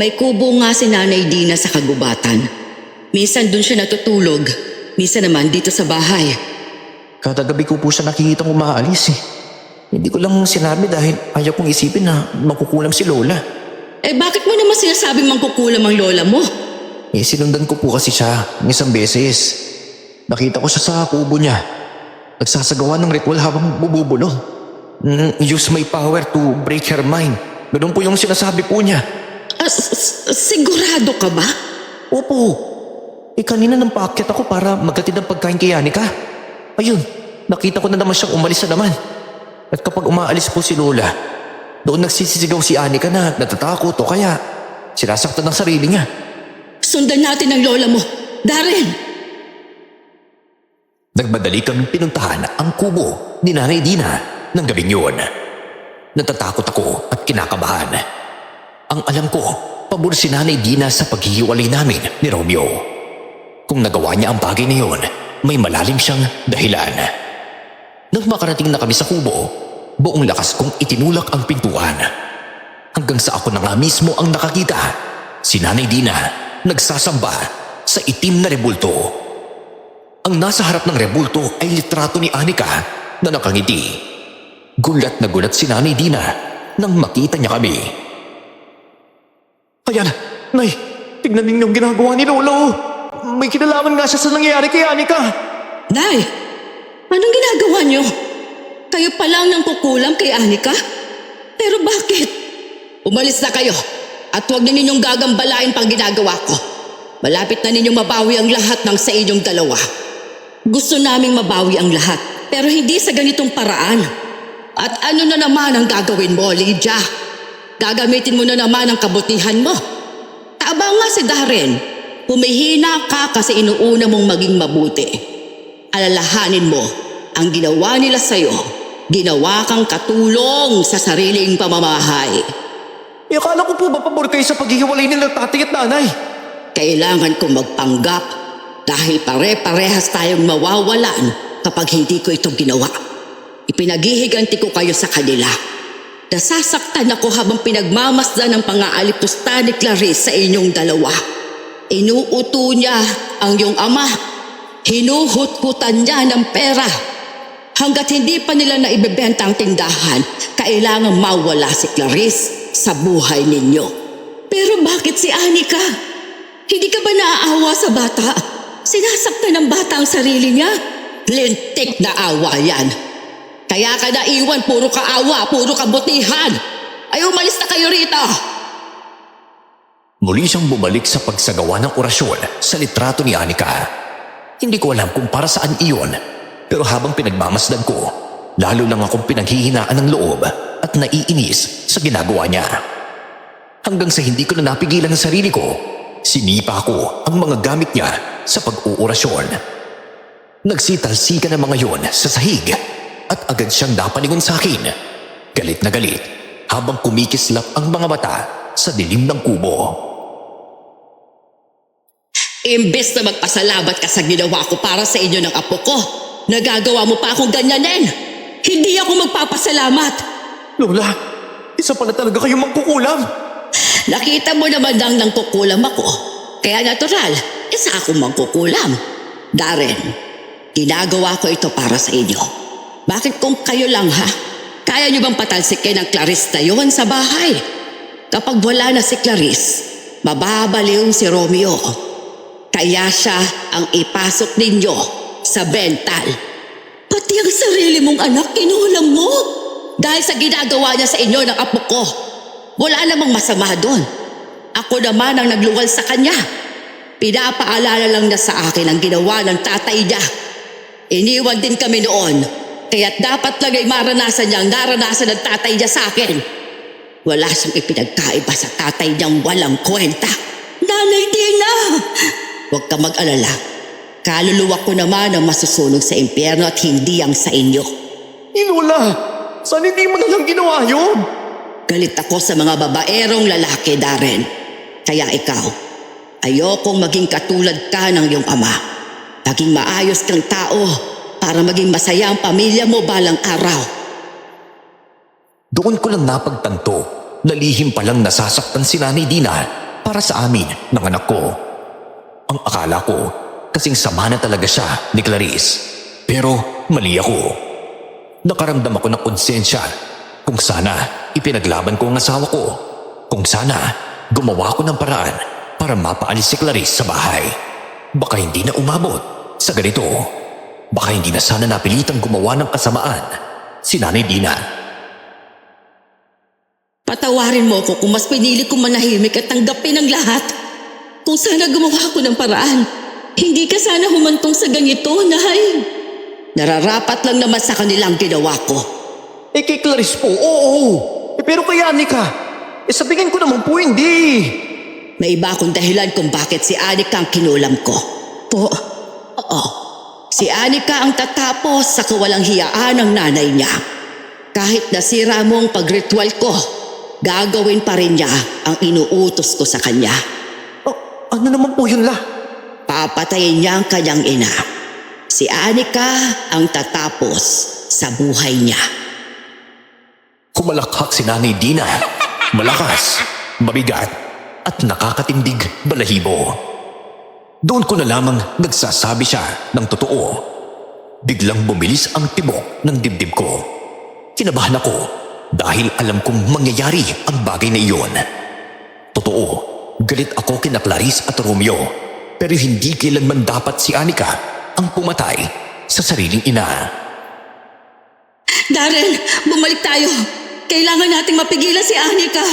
may kubo nga si Nanay Dina sa kagubatan. Minsan dun siya natutulog, minsan naman dito sa bahay. Kada gabi ko po siya nakikita umaalis eh. Hindi ko lang sinabi dahil ayaw kong isipin na makukulam si Lola. Bakit mo naman sinasabing mangkukulam ang lola mo? Sinundan ko po kasi siya ng isang beses. Nakita ko siya sa kubo niya. Nagsasagawa ng ritual habang bubulong. Use my power to break her mind. Ganun po yung sinasabi po niya. Sigurado ka ba? Opo. Kanina nang paakyat ako para maghatid ng pagkain kay Anika. Ayun, nakita ko na naman siyang umalis na naman. At kapag umaalis po si Lola, doon nagsisisigaw si Anika na natatakot o kaya sinasaktan ng sarili niya. Sundan natin ang lola mo. Darren! Nagmadali kaming pinuntahan ang kubo ni Nanay Dina ng gabing yun. Natatakot ako at kinakabahan. Ang alam ko, pabor si Nanay Dina sa paghihiwalay namin ni Romeo. Kung nagawa niya ang bagay na yun, may malalim siyang dahilan. Nang makarating na kami sa kubo, buong lakas kong itinulak ang pintuan. Hanggang sa ako na nga mismo ang nakakita. Si Nanay Dina nagsasamba sa itim na rebulto. Ang nasa harap ng rebulto ay litrato ni Anika na nakangiti. Gulat na gulat si Nanay Dina nang makita niya kami. Ayan, Nay, tignan ninyo ang ginagawa ni Lola oh. May kinalaman nga siya sa nangyayari kay Anika. Nay, anong ginagawa niyo? Kayo pa lang nang kukulam kay Anika? Pero bakit? Umalis na kayo at huwag na ninyong gagambalain pang ginagawa ko. Malapit na ninyong mabawi ang lahat ng sa inyong dalawa. Gusto naming mabawi ang lahat, pero hindi sa ganitong paraan. At ano na naman ang gagawin mo, Lydia? Gagamitin mo na naman ang kabutihan mo. Taba nga si Darren, humihina ka kasi inuuna mong maging mabuti. Alalahanin mo, ang ginawa nila sa'yo, ginawa kang katulong sa sariling pamamahay. Akala ko po ba pabor kayo sa paghihiwalay nila tatay at nanay? Kailangan kong magpanggap dahil pare-parehas tayong mawawalan kapag hindi ko ito ginawa. Ipinaghihiganti ko kayo sa kanila. Nasasaktan ako habang pinagmamasdan ng pang-aalipusta ni Clarice sa inyong dalawa. Inuuto niya ang iyong ama. Hinuhut-hutan niya ng pera. Hanggat hindi pa nila naibebenta ang tindahan, kailangan mawala si Clarice sa buhay ninyo. Pero bakit si Anika? Hindi ka ba naaawa sa bata? Sinasaktan ng bata ang sarili niya. Lintik na awa yan. Kaya ka naiwan, puro kaawa, puro kabutihan. Ay umalis na kayo rito. Muli siyang bumalik sa pagsagawa ng orasyon sa litrato ni Anika. Hindi ko alam kung para saan iyon, pero habang pinagmamasdan ko, lalo lang akong pinaghihinaan ng loob at naiinis sa ginagawa niya. Hanggang sa hindi ko na napigilan ang sarili ko, sinipa ko ang mga gamit niya sa pag-uurasyon. Nagsitalsikan ang mga yon sa sahig at agad siyang napalingon sa akin. Galit na galit habang kumikislap ang mga mata sa dilim ng kubo. Imbes na magpasalamat ka sa ginawa ko para sa inyo ng apo ko, nagagawa mo pa akong ganyanin. Hindi ako magpapasalamat. Lola, isa pala talaga kayong mangkukulam. Nakita mo naman lang nang kukulam ako. Kaya natural, isa akong mangkukulam. Darren, ginagawa ko ito para sa inyo. Bakit kung kayo lang ha? Kaya niyo bang patalsikin ang Clarice na yun sa bahay? Kapag wala na si Clarice, mababaliw si Romeo. Kaya siya ang ipasok ninyo sa bental. Pati ang sarili mong anak kinulam mo. Dahil sa ginagawa niya sa inyo ng apo ko. Wala namang masama doon. Ako naman ang nagluwal sa kanya. Pinapaalala lang niya sa akin ang ginawa ng tatay niya. Iniwan din kami noon. Kaya't dapat lang ay maranasan niya ang naranasan ng tatay niya sa akin. Wala siyang ipinagkaiba sa tatay niyang walang kwenta. Nanay Dina! Huwag ka mag-alala. Kaluluwa ko naman ang masusunog sa impyerno at hindi ang sa inyo. Lola, saan hindi mo na lang ginawa yun? Galit ako sa mga babaerong lalaki, Darren. Kaya ikaw, ayokong maging katulad ka ng iyong ama. Maging maayos kang tao para maging masaya ang pamilya mo balang araw. Doon ko lang napagtanto na lihim palang nasasaktan si Nanay Dina para sa amin ng anak ko. Ang akala ko, kasing sama na talaga siya ni Clarice. Pero mali ako. Nakaramdam ako ng konsensya. Kung sana ipinaglaban ko ang asawa ko. Kung sana gumawa ko ng paraan para mapaalis si Clarice sa bahay. Baka hindi na umabot sa ganito. Baka hindi na sana napilitang gumawa ng kasamaan si Nanay Dina. Patawarin mo ako kung mas pinili kong manahimik at tanggapin ang lahat. Kung sana gumawa ko ng paraan, hindi ka sana humantong sa ganito, Nay. Nararapat lang naman sa kanilang ginawa ko. Kay Clarice po, oo. Pero kay Anika, sabihin ko naman po hindi. May iba akong dahilan kung bakit si Anika ang kinulam ko. Oo. Si Anika ang tatapos sa kawalang hiyaan ng nanay niya. Kahit nasira mo ang pagritual ko, gagawin pa rin niya ang inuutos ko sa kanya. Ano naman po yun, La? Papatayin niya ang kanyang ina. Si Anika ang tatapos sa buhay niya. Kumalakhak si Nanay Dina. Malakas, mabigat, at nakakatindig balahibo. Doon ko na lamang nagsasabi siya ng totoo. Biglang bumilis ang tibok ng dibdib ko. Kinabahan ako dahil alam kong mangyayari ang bagay na iyon. Totoo, galit ako kina Clarice at Romeo, pero hindi kailanman dapat si Anika ang pumatay sa sariling ina. Darren, bumalik tayo. Kailangan nating mapigilan si Anika.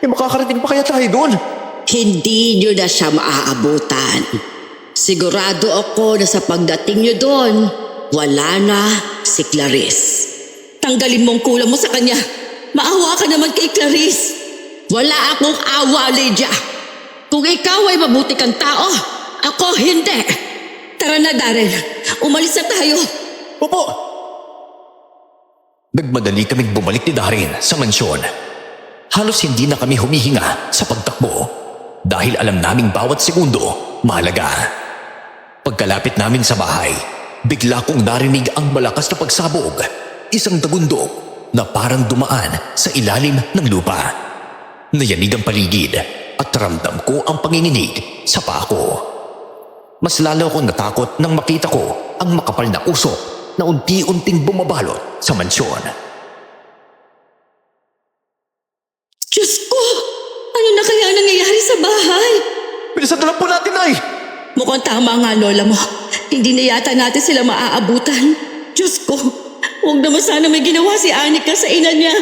Makakarating pa kaya tayo doon? Hindi nyo na siya maaabutan. Sigurado ako na sa pagdating nyo doon, wala na si Clarice. Tanggalin mong kulang mo sa kanya. Maawa ka naman kay Clarice. Wala akong awa, Lydia. Kung ikaw ay mabuti kang tao, ako hindi. Tara na, Darren. Umalis na tayo. Opo! Nagmadali kaming bumalik ni Darren sa mansyon. Halos hindi na kami humihinga sa pagtakbo dahil alam naming bawat segundo mahalaga. Pagkalapit namin sa bahay, bigla kong narinig ang malakas na pagsabog. Isang tagundok na parang dumaan sa ilalim ng lupa. Nayanig ang paligid at ramdam ko ang panginginig sa paa ko. Mas lalo akong natakot nang makita ko ang makapal na usok na unti-unting bumabalot sa mansyon. Diyos ko! Ano na kaya nangyayari sa bahay? Bilisan na lang po natin, Nay! Mukhang tama nga, Lola mo. Hindi na yata natin sila maaabutan. Diyos ko! Huwag naman sana may ginawa si Anika sa ina niya.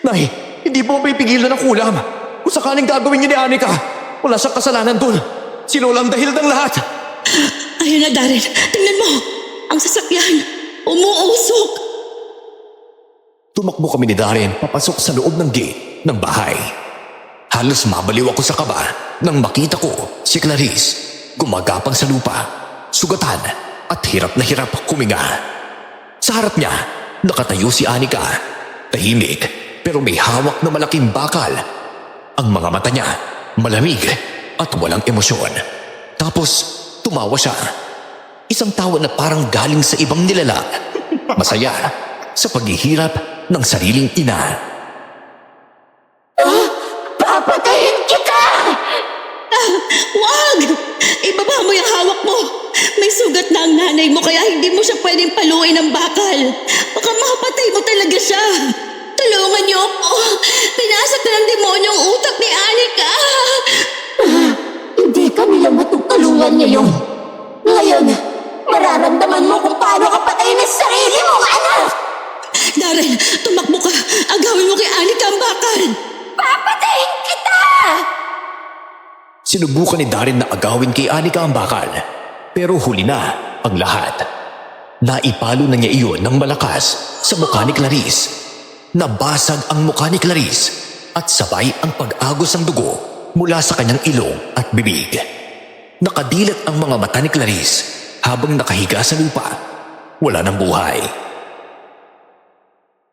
Nay, hindi po mapipigilan ng kulam. Kung sakaling gagawin niyo ni Anika, wala siyang kasalanan doon. Si Lola ang dahil ng lahat. Ayun na, Darren. Tingnan mo. Ang sasakyan. Umuusok. Tumakbo kami ni Darren papasok sa loob ng gate ng bahay. Halos mabaliw ako sa kaba nang makita ko si Clarice gumagapang sa lupa, sugatan at hirap na hirap huminga. Sa harap niya, nakatayo si Anika. Tahimik pero may hawak na malaking bakal. Ang mga mata niya malamig at walang emosyon. Tapos tumawa siya. Isang tawa na parang galing sa ibang nilalang. Masaya sa paghihirap ng sariling ina. Papatayin kita! Wag! Ibaba mo yung hawak mo. May sugat na ang nanay mo kaya hindi mo siya pwedeng paluin ng bakal. Baka makapatay mo talaga siya. Tulungan niyo ako. Pinasok na ng demonyo ang utak ni Anika. Hindi ka nila matutulungan ngayon. Ngayon, mararamdaman mo kung paano ka patayin ang sarili mong anak! Darren, tumakbo ka. Agawin mo kay Anika ang bakal. Papatayin kita! Sinubukan ni Darren na agawin kay Anika ang bakal. Pero huli na ang lahat. Naipalo na niya iyon ng malakas sa mukha ni Clarice. Nabasag ang mukha ni Clarice at sabay ang pag-agos ng dugo mula sa kanyang ilong at bibig. Nakadilat ang mga mata ni Clarice habang nakahiga sa lupa. Wala ng buhay.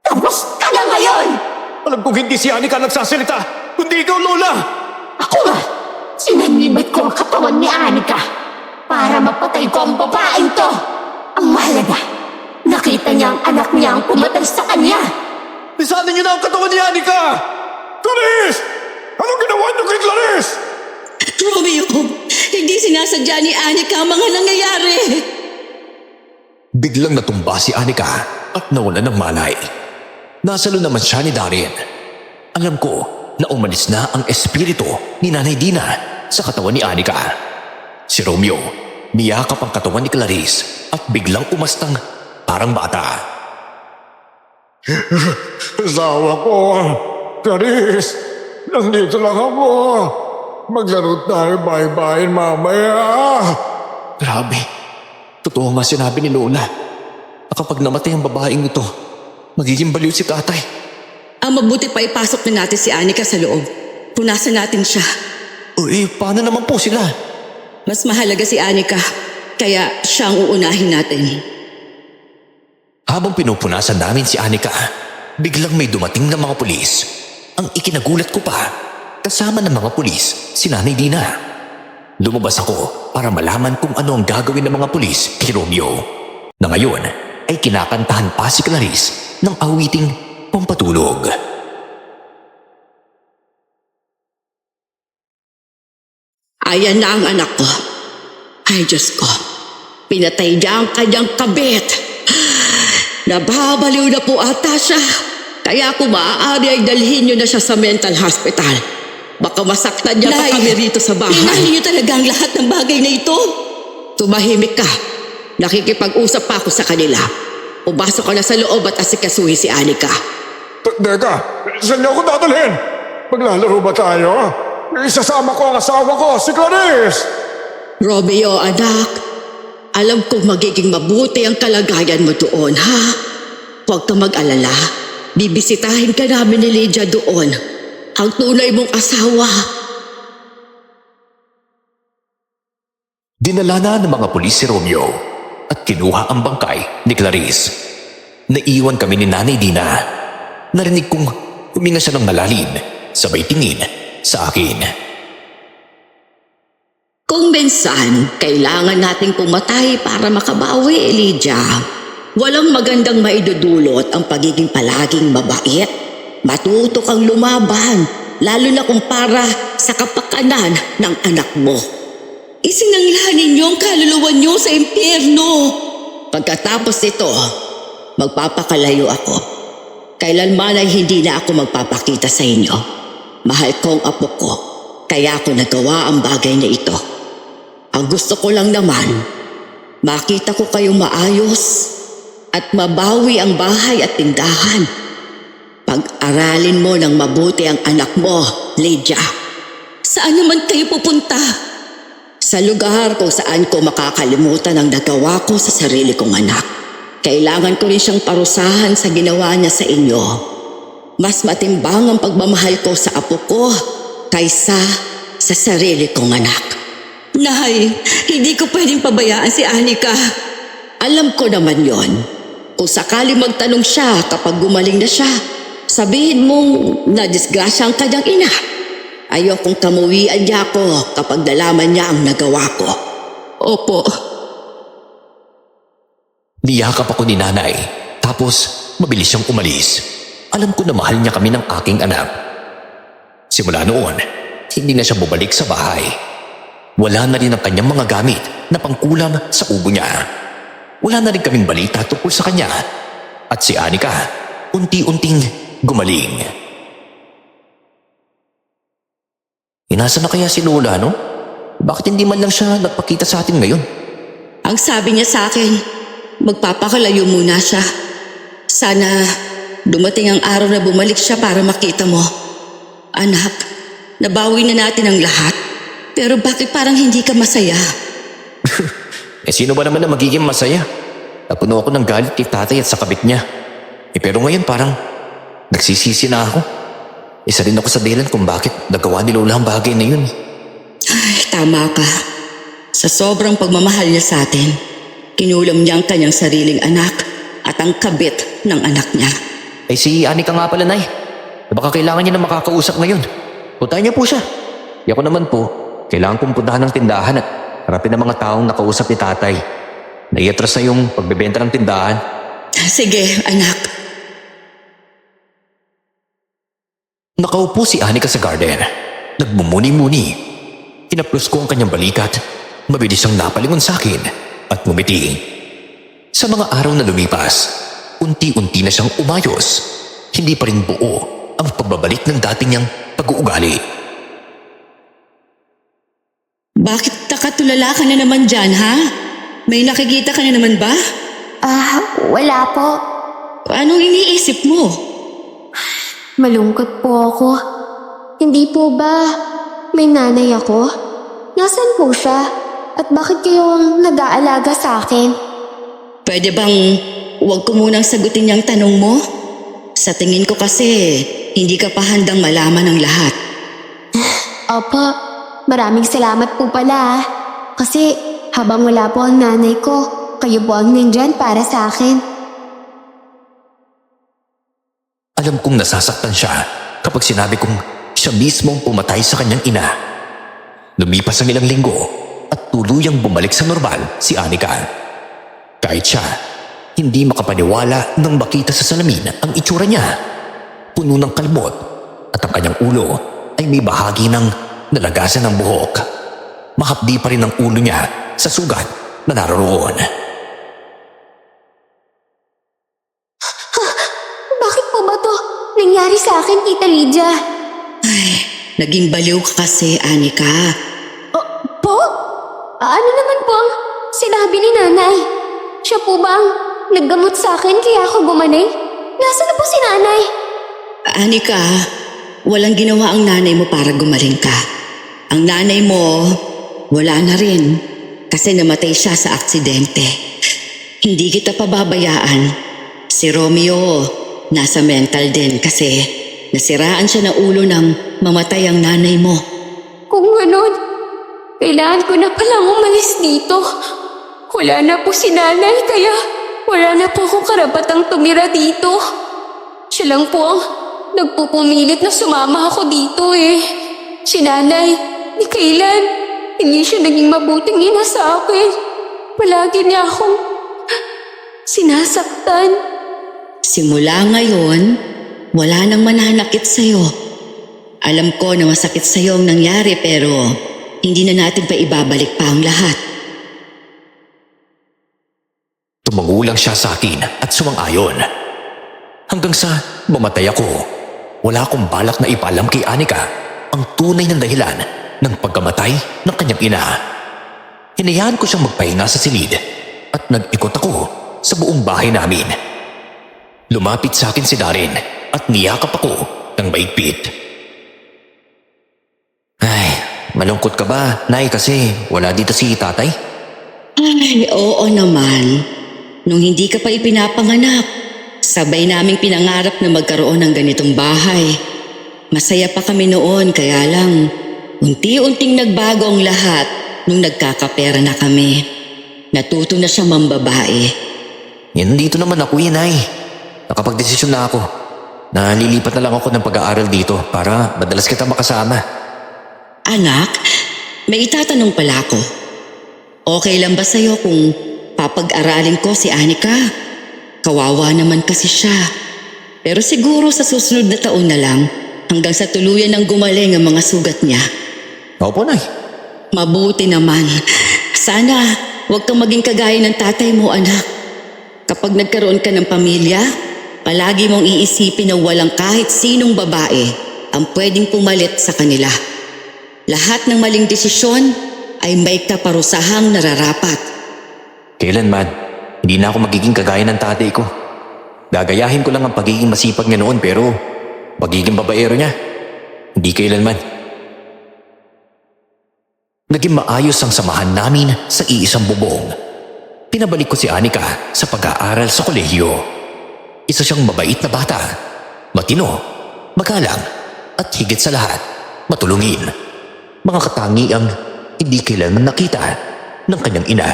Tapos ka na ngayon! Alam kong hindi si Anika nagsasalita, kundi ikaw, Lola! Ako nga, sinanibat ko ang katawan ni Anika para mapatay ko ang babaeng to. Ang mahalaga, nakita niya ang anak niya ang pumatay sa kanya. Lisanin niyo na ang katawan ni Anika! Clarice! Anong ginawa niyo kay Clarice? Romeo, hindi sinasadya ni Anika ang mga nangyayari. Biglang natumba si Anika at nawala ng malay. Nasalo naman siya ni Darren. Alam ko na umalis na ang espiritu ni Nanay Dina sa katawan ni Anika. Si Romeo, niyakap ang katawan ni Clarice at biglang umastang parang bata. Asawa ko. Clarice, nandito lang ako. Maglaro tayo bye-bye mamaya. Grabe, totoo nga sinabi ni Lola na kapag namatay ang babaeng ito, magiging baliw si tatay. Ang mabuti pa ipasok na natin si Anika sa loob. Punasan natin siya. O paano naman po sila? Mas mahalaga si Anika, kaya siya ang uunahin natin. Habang pinupunasan namin si Anika, biglang may dumating na mga pulis. Ang ikinagulat ko pa, kasama ng mga pulis si Nanay Dina. Lumabas ako para malaman kung ano ang gagawin ng mga pulis kay Romeo. Na ngayon ay kinakantahan pa si Clarice ng awiting pampatulog. Ayan na ang anak ko. Ay, Diyos ko. Pinatay niya ang kanyang kabit. Nababaliw na po ata siya. Kaya kung maaari ay dalhin niyo na siya sa mental hospital. Baka masaktan niya pa kami rito sa bahay. Hinali niyo talaga ang lahat ng bagay na ito. Tumahimik ka. Nakikipag-usap pa ako sa kanila. Pumasok ka na sa loob at asikasuhin si Anika. Teka, saan niyo ako dadalhin? Maglalaro ba tayo? Isasama ko ang asawa ko, si Clarice! Romeo, anak. Alam kong magiging mabuti ang kalagayan mo doon, ha? Huwag kang mag-alala. Bibisitahin ka namin ni Lydia doon. Ang tunay mong asawa. Dinala na ng mga pulis si Romeo at kinuha ang bangkay ni Clarice. Naiwan kami ni Nanay Dina. Narinig kong huminga siya ng malalim, sabay tingin sa akin. Kung minsan, kailangan nating pumatay para makabawi, Lydia. Walang magandang maidudulot ang pagiging palaging mabait. Matuto kang lumaban, lalo na kung para sa kapakanan ng anak mo. Isinanglahan ninyo ang kaluluwa niyo sa impyerno. Pagkatapos nito, magpapakalayo ako. Kailanman ay hindi na ako magpapakita sa inyo. Mahal ko ang apo ko, kaya ako nagawa ang bagay na ito. Ang gusto ko lang naman, makita ko kayong maayos at mabawi ang bahay at tindahan. Pag-aralin mo ng mabuti ang anak mo, Lydia. Saan naman kayo pupunta? Sa lugar kung saan ko makakalimutan ang nagawa ko sa sarili kong anak. Kailangan ko rin siyang parusahan sa ginawa niya sa inyo. Mas matimbang ang pagmamahal ko sa apo ko kaysa sa sarili kong anak. Nay, hindi ko pwedeng pabayaan si Anika. Alam ko naman yon. Kung sakali magtanong siya kapag gumaling na siya, sabihin mong nadisgrasya ang kanyang ina. Ayokong kamuwian niya ako kapag nalaman niya ang nagawa ko. Opo. Niyakap ako ni Nanay, tapos mabilis siyang umalis. Alam ko na mahal niya kami ng aking anak. Simula noon, hindi na siya bumalik sa bahay. Wala na rin ang kanyang mga gamit na pangkulam sa ubo niya. Wala na rin kaming balita tungkol sa kanya. At si Anika, unti-unting gumaling. Inasa na kaya si Lola, no? Bakit hindi man lang siya nagpakita sa atin ngayon? Ang sabi niya sa akin, magpapakalayo muna siya. Sana dumating ang araw na bumalik siya para makita mo. Anak, nabawi na natin ang lahat. Pero bakit parang hindi ka masaya? Sino ba naman na magiging masaya? Napuno ako ng galit kay tatay at sa kabit niya. Pero ngayon parang nagsisisi na ako. Isa rin ako sa dahilan kung bakit nagawa ni Lola ang bagay na yun. Ay, tama ka. Sa sobrang pagmamahal niya sa atin, kinulam niya ang kanyang sariling anak at ang kabit ng anak niya. Ay si Anika nga pala, Nay. Baka kailangan niya na makakausap ngayon. Puntahan niya po siya. Ako naman po, kailangan kong puntahan ng tindahan at harapin ang mga taong nakausap ni tatay. Naiatras na yung pagbebenta ng tindahan. Sige, anak. Nakaupo si Anika sa garden. Nagmumuni-muni. Kinaplos ko ang kanyang balikat. Mabilis siyang napalingon sa akin at ngumiti. Sa mga araw na lumipas, unti-unti na siyang umayos. Hindi pa rin buo ang pagbabalik ng dati niyang pag-uugali. Bakit nakatulala ka na naman dyan, ha? May nakikita ka na naman ba? Wala po. Anong iniisip mo? Malungkot po ako. Hindi po ba may nanay ako? Nasaan po siya? At bakit kayo ang nag-aalaga sa akin? Pwede bang huwag ko munang sagutin yung tanong mo? Sa tingin ko kasi, hindi ka pa handang malaman ang lahat. Opo, maraming salamat po pala. Kasi habang wala po ang nanay ko, kayo po ang nandyan para sa akin. Alam kong nasasaktan siya kapag sinabi kong siya mismo ang pumatay sa kanyang ina. Lumipas ang ilang linggo at tuluyang bumalik sa normal si Anika. Kahit siya, hindi makapaniwala nang makita sa salamin ang itsura niya. puno ng kalmot at ang kanyang ulo ay may bahagi ng nalagasan ng buhok. Mahapdi pa rin ang ulo niya sa sugat na naroon. Bakit po ba to nangyari sa akin, Tita Lydia? Naging baliw ka kasi, Anika. Po? Ano naman po ang sinabi ni nanay? Siya po ba ang naggamot sa akin kaya ako gumaling? Nasaan na po si nanay? Anika, walang ginawa ang nanay mo para gumaling ka. Ang nanay mo, wala na rin kasi namatay siya sa aksidente. Hindi kita pababayaan. Si Romeo, nasa mental din kasi nasiraan siya ng ulo ng mamatay ang nanay mo. Kung ganun, kailangan ko na palang umalis dito. Wala na po si nanay kaya wala na po akong karapatang tumira dito. Siya lang po ang nagpupumilit na sumama ako dito eh. Si nanay, ni kailan, hindi siya naging mabuting ina sa akin. Palagi niya akong sinasaktan. Simula ngayon, wala nang mananakit sa'yo. Alam ko na masakit sa'yo ang nangyari pero hindi na natin pa ibabalik pa ang lahat. Tumango lang siya sa akin at sumang-ayon. Hanggang sa mamatay ako, wala akong balak na ipaalam kay Anika ang tunay na dahilan ng pagkamatay ng kanyang ina. Hinayaan ko siyang magpahinga sa silid at nag-ikot ako sa buong bahay namin. Lumapit sa akin si Darren at niyakap ako ng maigpit. Ay, malungkot ka ba, Nay, kasi wala dito si tatay? Ay, oo naman. Nung hindi ka pa ipinapanganak, sabay naming pinangarap na magkaroon ng ganitong bahay. Masaya pa kami noon kaya lang, unti-unting nagbago ang lahat nung nagkakapera na kami. Natuto na siyang mambabae. Yan dito naman ako Nay. Nakapagdesisyon na ako. Nalilipat na lang ako ng pag-aaral dito para madalas kita makasama. Anak, may itatanong pala ako. Okay lang ba sa'yo kung papag-aralin ko si Anika? Kawawa naman kasi siya. Pero siguro sa susunod na taon na lang, hanggang sa tuluyan ng gumaling ang mga sugat niya. Opo, Nay. Mabuti naman. Sana huwag kang maging kagaya ng tatay mo, anak. Kapag nagkaroon ka ng pamilya, palagi mong iisipin na walang kahit sinong babae ang pwedeng pumalit sa kanila. Lahat ng maling desisyon ay may kaparusahang nararapat. Kailanman, hindi na ako magiging kagaya ng tatay ko. Gagayahin ko lang ang pagiging masipag niya noon pero pagiging babaero niya, hindi kailanman. Naging maayos ang samahan namin sa iisang bubong. Pinabalik ko si Anika sa pag-aaral sa kolehiyo. Isa siyang mabait na bata, matino, magalang, at higit sa lahat, matulungin. Mga katangiang hindi kailanman nakita ng kanyang ina.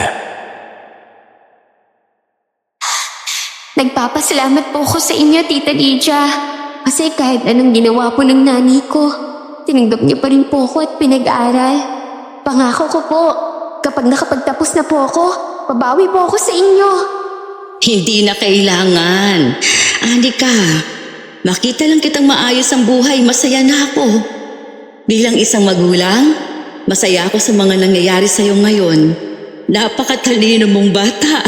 Nagpapasalamat po ako sa inyo, Tita Lydia. Kasi kahit anong ginawa po ng nanay ko, tinanggap niyo pa rin po ako at pinag-aral. Pangako ko po, kapag nakapagtapos na po ako, babawi po ako sa inyo. Hindi na kailangan. Anika, makita lang kitang maayos ang buhay, masaya na ako. Bilang isang magulang, masaya ako sa mga nangyayari sa'yo ngayon. Napakatalino mong bata.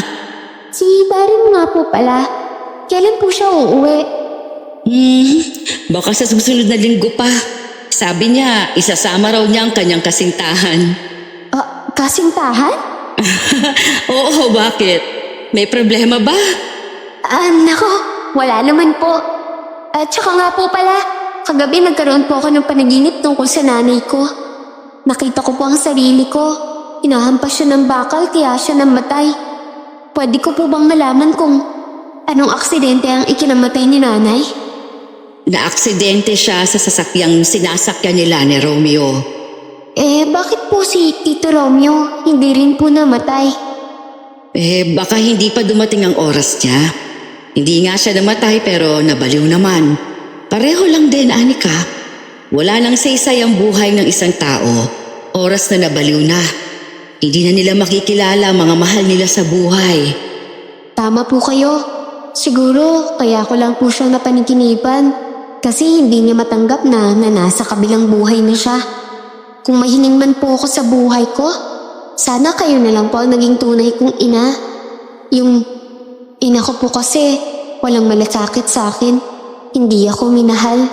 Si Darren nga po pala, kailan po siya uuwi? Baka sa susunod na linggo pa. Sabi niya, isasama raw niya ang kanyang kasintahan. Kasintahan? Oo, bakit? May problema ba? Nako, wala naman po. At saka nga po pala, kagabi nagkaroon po ako ng panaginip tungkol sa nanay ko. Nakita ko po ang sarili ko. Hinahampas siya ng bakal kaya siya namatay. Pwede ko po bang malaman kung anong aksidente ang ikinamatay ni nanay? Naaksidente siya sa sasakyang sinasakyan nila ni Romeo. Bakit po si Tito Romeo hindi rin po namatay? Baka hindi pa dumating ang oras niya. Hindi nga siya namatay pero nabaliw naman. Pareho lang din, Anika. Wala nang saysay ang buhay ng isang tao. Oras na nabaliw na. Hindi na nila makikilala ang mga mahal nila sa buhay. Tama po kayo. Siguro kaya ko lang po siyang napanikinipan. Kasi hindi niya matanggap na nasa kabilang buhay na siya. Kung mahiling man po ako sa buhay ko, sana kayo na lang po ang naging tunay kong ina. Yung ina ko po kasi walang malasakit sa akin. Hindi ako minahal.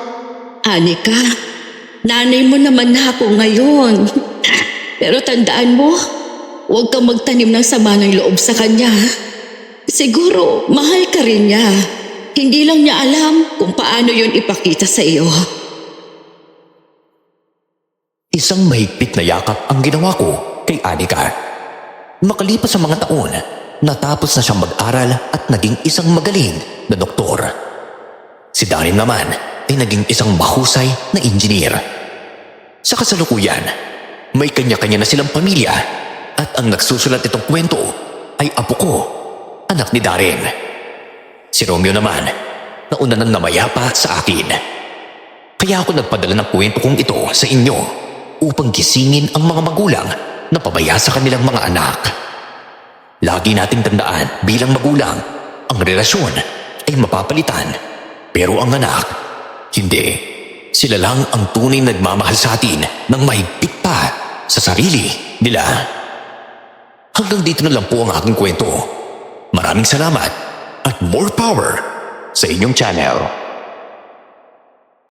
Anika, nanay mo naman na ako ngayon. Pero tandaan mo, huwag kang magtanim ng sama ng loob sa kanya. Siguro, mahal ka rin niya. Hindi lang niya alam kung paano yun ipakita sa iyo. Isang mahigpit na yakap ang ginawa ko kay Anika. Makalipas ang mga taon, natapos na siyang mag-aral at naging isang magaling na doktor. Si Darin naman ay naging isang mahusay na engineer. Sa kasalukuyan, may kanya-kanya na silang pamilya at ang nagsusulat itong kwento ay apo ko, anak ni Darin. Si Romeo naman, nauna nang namayapa sa akin. Kaya ako nagpadala ng kwento kong ito sa inyo upang gisingin ang mga magulang na pabaya sa kanilang mga anak. Lagi nating tandaan bilang magulang, ang relasyon ay mapapalitan. Pero ang anak, hindi. Sila lang ang tunay nagmamahal sa atin ng mahigpit pa sa sarili nila. Hanggang dito na lang po ang aking kwento. Maraming salamat at more power sa inyong channel.